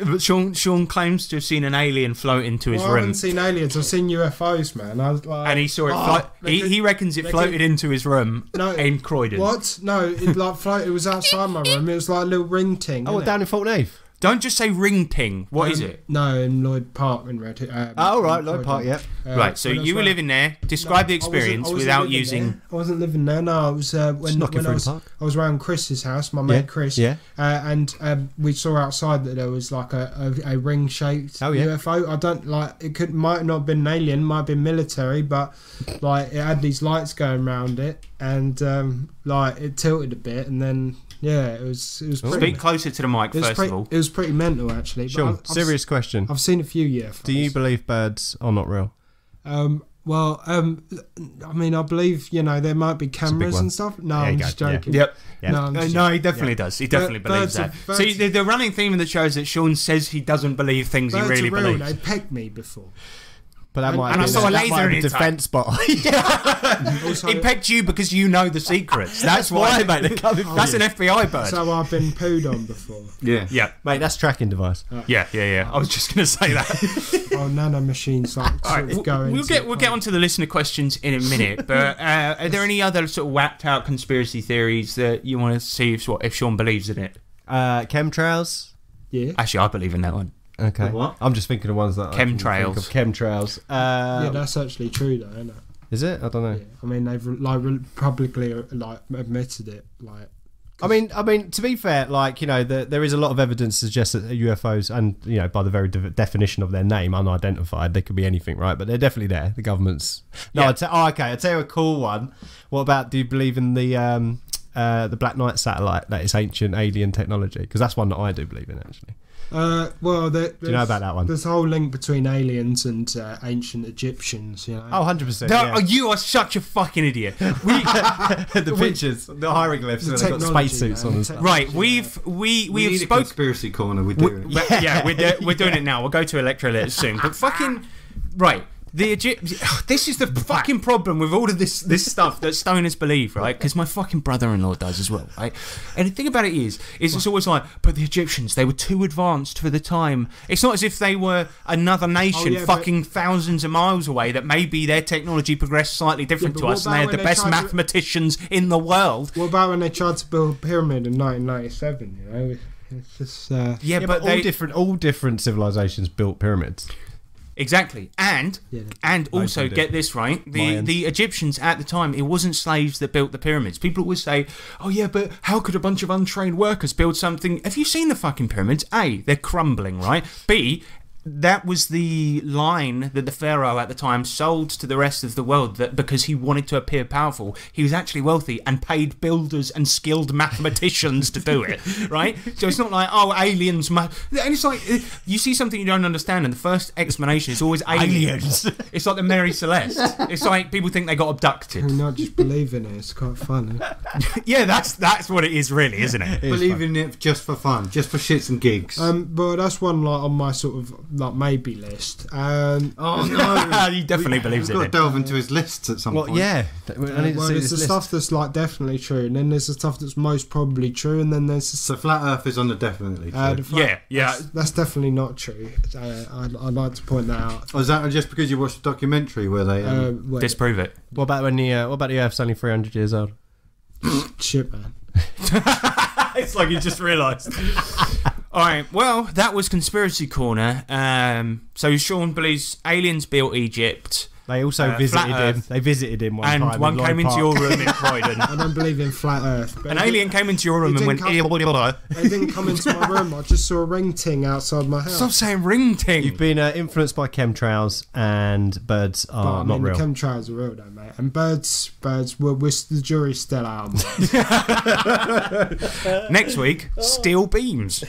But Shaun claims to have seen an alien float into his room. I haven't seen aliens. I've seen UFOs, man. I was like, and he saw it. He reckons it floated into his room in Croydon. What? No, it like floated. It was outside my room. It was like a little ring ting. Oh, down in Fulton Heath. Don't just say ring ting. What is it? No, in Lloyd Park in Red. Right, Lloyd Park. Yeah. Right. So you were living there. Describe the experience without using. I wasn't living there. No, I was when I was around Chris's house, my mate Chris. Yeah. And we saw outside that there was like a ring-shaped UFO. I don't like. It might not have been an alien. Might have been military, but like it had these lights going around it, and like it tilted a bit, and then. Yeah, it was. Speak closer to the mic first of all. It was pretty mental, actually. Shaun, serious question. I've seen a few UFOs. Do you believe birds are not real? Well, I mean, I believe there might be cameras and stuff. No, I'm just joking. Yep. No, he definitely does. He definitely believes that. See, the running theme in the show is that Shaun says he doesn't believe things he really believes. They pegged me before. But that might and I saw a laser in his defense bot. He pegged you because you know the secrets. That's why, mate. That's an FBI bird. So I've been pooed on before. Yeah, mate. That's tracking device. Yeah. I was just going to say that. Nano machines going. We'll get onto the listener questions in a minute. But are there any other sort of whacked out conspiracy theories that you want to see if Shaun believes in it? Chemtrails. Yeah. Actually, I believe in that one. Okay. What? I'm just thinking of ones that chemtrails. Chemtrails. Yeah, that's actually true, though, isn't it? Is it? I don't know. Yeah. I mean, they've publicly admitted it. I mean, to be fair, there is a lot of evidence to suggest that UFOs, and by the very definition of their name, unidentified, they could be anything, right? But they're definitely there. The government's. No, I'd tell you a cool one. What about? Do you believe in the Black Knight satellite? That is ancient alien technology, because that's one that I do believe in, actually. Well, do you know about that one? There's a whole link between aliens and ancient Egyptians. You know. Oh, 100%. You are such a fucking idiot. The pictures, the hieroglyphs, and they've got spacesuits on and stuff. Right, we've spoken conspiracy corner. We do it. Yeah, we're doing it now. We'll go to electrolytes soon. But fucking right. This is the fucking problem with all of this stuff that stoners believe, right? Because my fucking brother-in-law does as well, right? And the thing about it is it's always like, but the Egyptians, they were too advanced for the time. It's not as if they were another nation thousands of miles away that maybe their technology progressed slightly different to us and they had the best mathematicians in the world. What about when they tried to build a pyramid in 1997, you know? It's just... but all different civilizations built pyramids. Exactly, and also get this right: the Egyptians at the time, it wasn't slaves that built the pyramids. People always say, "Oh yeah, but how could a bunch of untrained workers build something?" Have you seen the fucking pyramids? A, they're crumbling, right? B, that was the line that the pharaoh at the time sold to the rest of the world, that because he wanted to appear powerful, he was actually wealthy and paid builders and skilled mathematicians to do it, right? So it's not like, oh, aliens, and it's like, you see something you don't understand and the first explanation is always aliens. It's like the Mary Celeste. It's like people think they got abducted. Can not just believe in it, it's quite funny. Yeah, that's what it is really, isn't it? Believe in it just for fun, just for shits and gigs. But that's one like on my sort of like maybe list. Oh no, he definitely believes we've it. Got to delve into his lists at some point. Yeah. There's the stuff that's like definitely true, and then there's the stuff that's most probably true, and then there's the flat Earth is on the definitely true. That's definitely not true. I'd like to point that out. Oh, is that just because you watched the documentary where they disprove it? What about the Earth's only 300 years old? Shit, man. It's like you just realised. All right, well, that was Conspiracy Corner. So Shaun believes aliens built Egypt. They also visited him. They visited him one time. And one came into your room in Croydon. I don't believe in flat Earth. An alien came into your room and went... They didn't come into my room. I just saw a ring ting outside my house. Stop saying ring ting. You've been influenced by chemtrails, and birds are not real. The chemtrails are real, though, mate. And birds, the jury's still out. Next week, steel beams.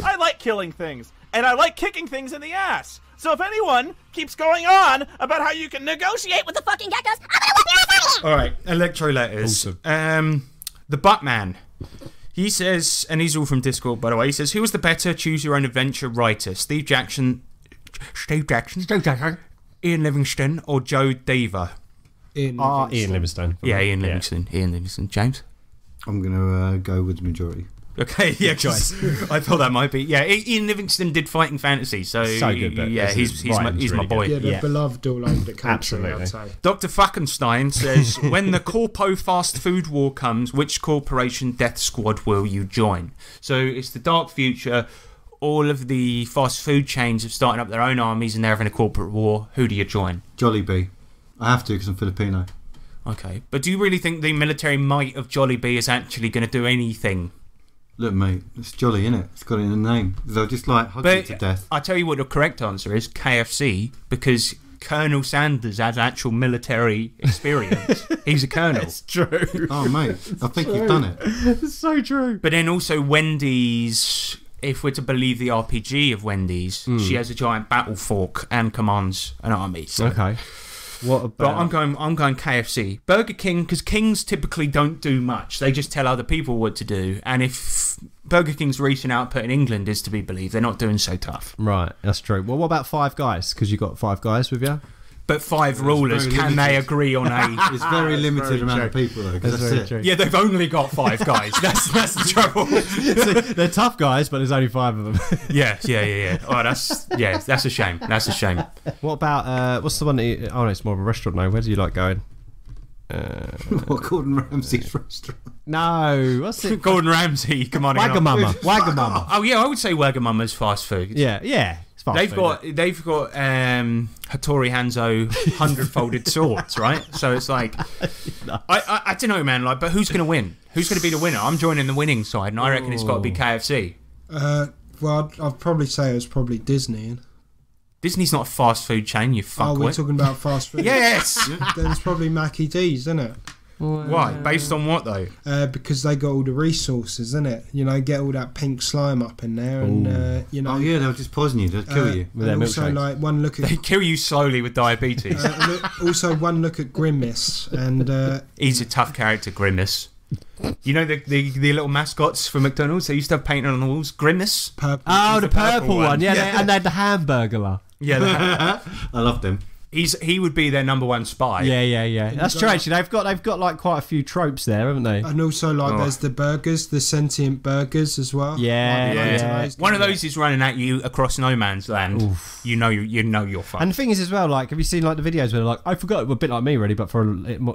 I like killing things, and I like kicking things in the ass. So if anyone keeps going on about how you can negotiate with the fucking geckos, I'm gonna whip your ass out of here! All right, electro letters. Awesome. The Buttman. He says, and he's all from Discord, by the way. He says, "Who was the better choose your own adventure writer, Steve Jackson, Ian Livingstone, or Joe Deaver?" Ian Livingstone. Yeah, Ian Livingstone. Ian Livingstone. James? I'm gonna go with the majority. Okay, yeah, I thought that might be. Yeah, Ian Livingstone did Fighting Fantasy, so good. Yeah, he's my boy. Yeah, they're beloved all over the country. I'd say. Dr. Fuckenstein says, when the Corpo fast food war comes, which corporation death squad will you join? So it's the dark future. All of the fast food chains have started up their own armies and they're having a corporate war. Who do you join? Jollibee. I have to because I'm Filipino. Okay, but do you really think the military might of Jollibee is actually going to do anything? Look, mate, it's jolly, innit? It's got it in the name. They'll just like hug you to death. I tell you what the correct answer is, KFC, because Colonel Sanders has actual military experience. He's a colonel. It's true. Oh, mate, I think you've done it. It's so true. But then also Wendy's, if we're to believe the RPG of Wendy's, she has a giant battle fork and commands an army. So. Okay. What about? But I'm going KFC. Burger King, because Kings typically don't do much. They just tell other people what to do. And if Burger King's recent output in England is to be believed, they're not doing so tough. Right, that's true. Well, what about Five Guys? Because you got Five Guys with you. But five rulers, can they agree on a... It's very limited amount of people, though. That's very true. Yeah, they've only got five guys. That's the trouble. So they're tough guys, but there's only five of them. Yeah. Oh, that's a shame. That's a shame. What about, what's the one that you... Oh, no, it's more of a restaurant now. Where do you like going? Gordon Ramsay's restaurant. No, what's it? Gordon Ramsay, come on. Wagamama. Oh, yeah, I would say Wagamama's fast food. Yeah. They've got Hattori Hanzo 100-folded swords, right? So it's like, I don't know, man. Like, but who's going to win? Who's going to be the winner? I'm joining the winning side, and I reckon it's got to be KFC. Well, I'd probably say it was probably Disney. Disney's not a fast food chain. You fuckwit. Oh, we're talking about fast food. Yes. Then it's probably Mackie D's, isn't it? Why? Based on what though? Because they got all the resources, isn't it? You know, get all that pink slime up in there, and you know. Oh yeah, they'll just poison you. They'll kill you. With their also, milkshakes. like one look at. They kill you slowly with diabetes. Also, one look at Grimace, and he's a tough character, Grimace. You know the little mascots for McDonald's? They used to have painted on the walls. Grimace. Purple. Oh, the purple one. Yeah, and they had the Hamburglar. Yeah, I love them. He would be their number one spy. Yeah. That's true. Actually, they've got like quite a few tropes there, haven't they? And also, there's the burgers, the sentient burgers as well. Yeah. One of those is running at you across no man's land. Oof. You know you're fucked. And the thing is as well, like, have you seen like the videos where they're like, I forgot, a bit like me really, but for a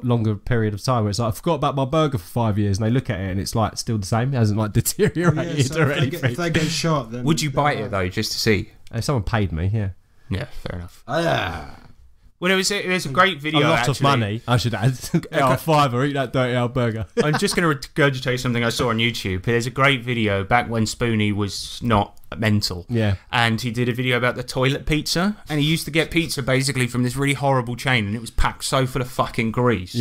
longer period of time, where it's like, I forgot about my burger for 5 years, and they look at it and it's like still the same. It hasn't like deteriorated so or anything. If they get shot, then would you bite it though, just to see? Someone paid me, yeah. Yeah, fair enough. Well, there's a great video. A lot of money, I should add. $5 eat that dirty old burger. I'm just going to regurgitate something I saw on YouTube. There's a great video back when Spoonie was not mental. Yeah. And he did a video about the toilet pizza, and he used to get pizza basically from this really horrible chain, and it was packed so full of fucking grease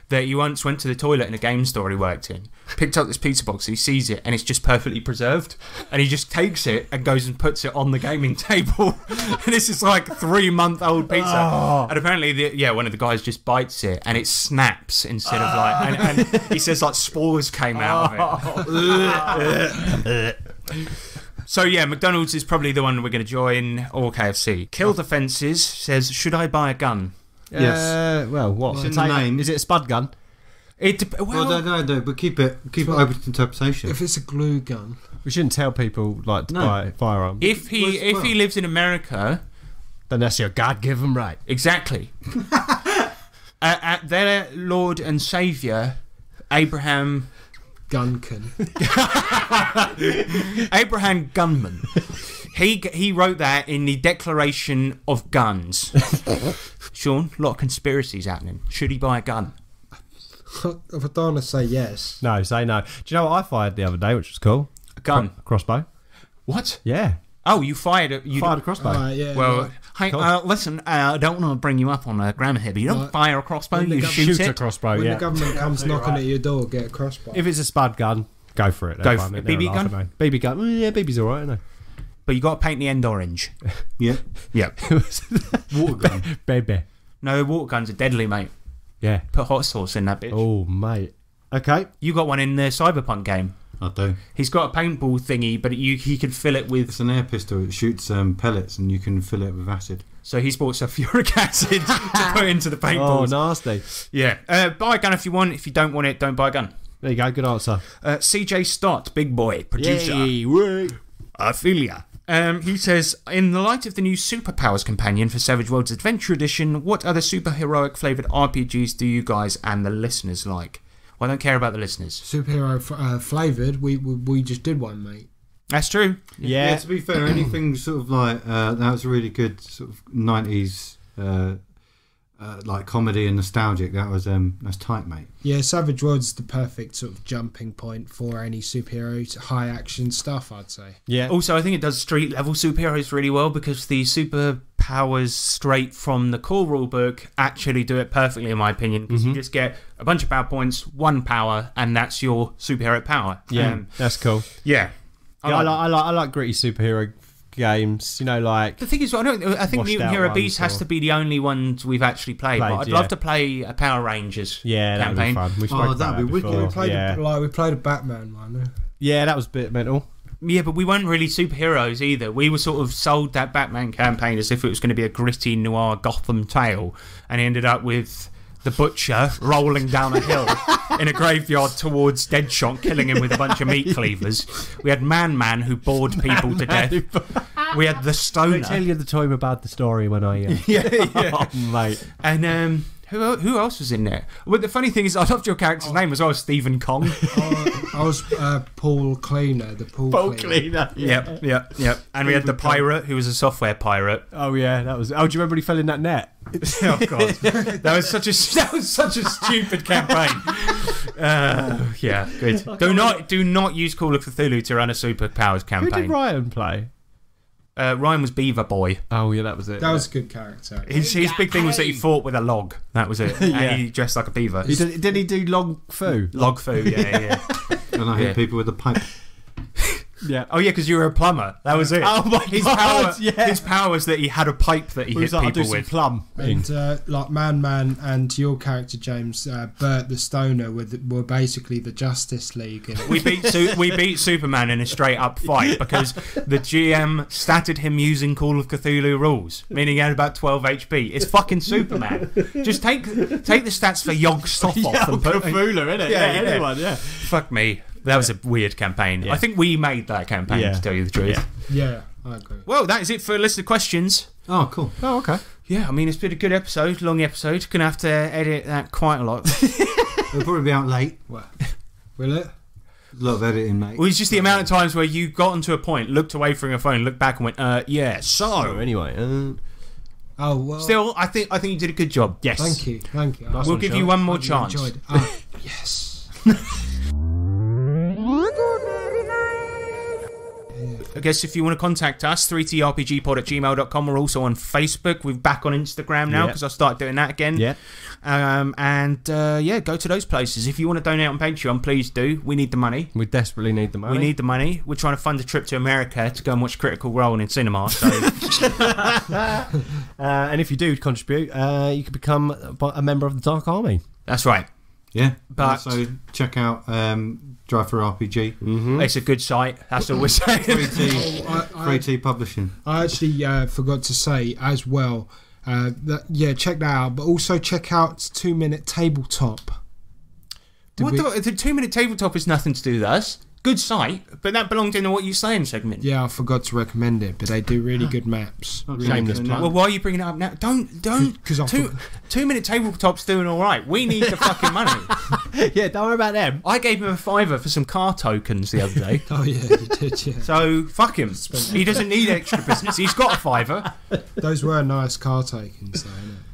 that he once went to the toilet in a game store he worked in, picked up this pizza box, and he sees it, and it's just perfectly preserved, and he just takes it and goes and puts it on the gaming table. And this is like 3-month-old pizza, and apparently one of the guys just bites it and it snaps instead of like, and he says like spores came out of it. So yeah, McDonald's is probably the one we're going to join, or KFC. Kill the Fences says, should I buy a gun? Yes. Well, what? It's in the name. Is it a spud gun? Well, no, but keep it open to interpretation. If it's a glue gun, we shouldn't tell people like to buy firearms. If he lives in America, then that's your God-given right. Exactly. Their Lord and Saviour, Abraham Guncan. Abraham Gunman. He wrote that in the Declaration of Guns. Shaun, a lot of conspiracies happening. Should he buy a gun? If I don't want to say yes. No, say no. Do you know what I fired the other day, which was cool? A gun. Crossbow. What? Yeah. Oh, you fired a crossbow. Yeah, well, hey, listen, I don't want to bring you up on a grammar here, but you don't fire a crossbow, you shoot it. A crossbow, when the government comes knocking at your door, get a crossbow. If it's a spud gun, go for it. Go for it. BB gun? BB gun. Yeah, BB's alright, isn't it? But you got to paint the end orange. Yeah. Yeah. Water gun. Baby. No, water guns are deadly, mate. Yeah. Put hot sauce in that bitch. Oh, mate. Okay. You got one in the Cyberpunk game. I do. He's got a paintball thingy, but he can fill it with... It's an air pistol. It shoots pellets, and you can fill it with acid. So he's bought sulfuric acid to put into the paintballs. Oh, nasty. Yeah. Buy a gun if you want. If you don't want it, don't buy a gun. There you go. Good answer. CJ Stott, big boy, producer. Yay, I feel ya. He says, in the light of the new Superpowers companion for Savage Worlds Adventure Edition, what other superheroic flavoured RPGs do you guys and the listeners like? Well, I don't care about the listeners. Superhero flavoured, we just did one, mate. That's true. Yeah, to be fair, anything sort of like that was a really good sort of 90s like comedy and nostalgic. That's tight, mate. Yeah, Savage Worlds is the perfect sort of jumping point for any superhero high action stuff, I'd say. Yeah. Also, I think it does street level superheroes really well because the superpowers straight from the core rulebook actually do it perfectly, in my opinion. Because you just get a bunch of power points, one power, and that's your superhero power. Yeah, that's cool. Yeah. I like gritty superhero games, you know, like the thing is, I think Mutant Hero Beast has to be the only ones we've actually played. But I'd love to play a Power Rangers campaign. That'd be fun. That'd be wicked. We played a Batman one. Yeah, that was a bit mental. Yeah, but we weren't really superheroes either. We were sort of sold that Batman campaign as if it was going to be a gritty noir Gotham tale, and it ended up with the Butcher rolling down a hill in a graveyard towards Deadshot, killing him with a bunch of meat cleavers. We had Man who bored people to death. We had the Stoner. I'll tell you the time about the story when I... yeah. Oh, mate. And who else was in there? Well, the funny thing is, I loved your character's name as well, Stephen Kong. I was Paul Cleaner, the Paul Cleaner. Yep. And we had the pirate, who was a software pirate. Oh yeah, that was. Oh, do you remember he fell in that net? Oh god, that was such a stupid campaign. Yeah, good. Do not use Call of Cthulhu to run a superpowers campaign. Who did Ryan play? Ryan was Beaver Boy. Oh yeah, that was it. That was a good character. His big thing was that he fought with a log. That was it. And he dressed like a beaver. Did he do log foo? Log foo, yeah. And I hit people with a pipe. Yeah. Oh yeah, because you were a plumber. That was it. Oh my god! His power was that he had a pipe that he hit people with. Plum. And like Man and your character James, Bert the Stoner were basically the Justice League. We beat Superman in a straight up fight because the GM statted him using Call of Cthulhu rules, meaning he had about 12 HP. It's fucking Superman. Just take the stats for Yog Sothoth and put Cthulhu, innit? Yeah, anyone. Yeah. Fuck me. That was a weird campaign. Yeah. I think we made that campaign, to tell you the truth. Yeah, I agree. Well, that is it for a list of questions. Oh, cool. Oh, okay. Yeah, I mean, it's been a good episode, long episode. Gonna have to edit that quite a lot. It'll probably be out late. Will it? A lot of editing, mate. Well, it's just the amount of times where you got onto a point, looked away from your phone, looked back and went, yeah, so... anyway... Oh, well... Still, I think you did a good job. Yes. Thank you. We'll give you one more chance. Yes. I guess if you want to contact us, 3trpgpod@gmail.com. We're also on Facebook. We're back on Instagram now because I started doing that again. Yeah. Go to those places. If you want to donate on Patreon, please do. We need the money. We desperately need the money. We need the money. We're trying to fund a trip to America to go and watch Critical Role in cinema. So. And if you do contribute, you can become a member of the Dark Army. That's right. Yeah, but also check out Drive for RPG. Mm-hmm. It's a good site. That's all we're saying. 3T Publishing. I actually forgot to say as well. Check that out. But also check out 2 Minute Tabletop. The 2 Minute Tabletop is nothing to do with us. Good site, but that belonged in the What You Saying segment. Yeah, I forgot to recommend it, but they do really good maps. Shameless plug. Well, why are you bringing it up now? Don't. 2 Minute Tabletop's doing all right. We need the fucking money. Yeah, don't worry about them. I gave him a $5 for some car tokens the other day. Oh yeah, you did. Yeah. So fuck him. He doesn't need extra business. He's got a $5. Those were nice car tokens, though,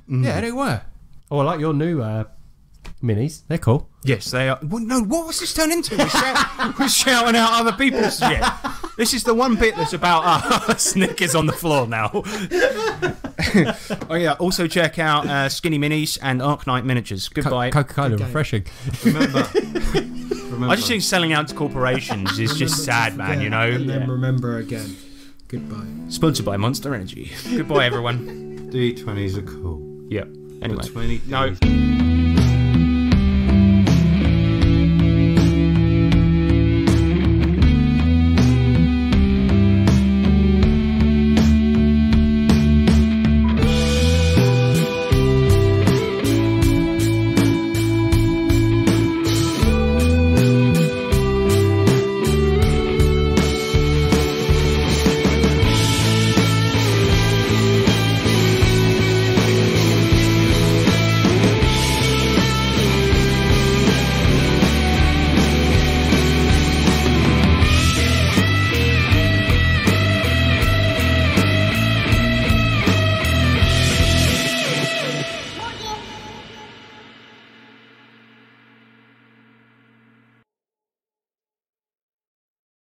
innit? Yeah, they were. Oh, I like your new minis. They're cool. Yes, they are. Well, no, what was this turned into? We're shouting out other people's shit. This is the one bit that's about us. Nick is on the floor now. Oh yeah. Also check out Skinny Minis and Arknight Miniatures. Goodbye. Coca-Cola, refreshing. Remember. I just think selling out to corporations is just sad, man. You know. And then remember again. Goodbye. Sponsored by Monster Energy. Goodbye, everyone. D20s are cool. Yep. Anyway. The 20 no.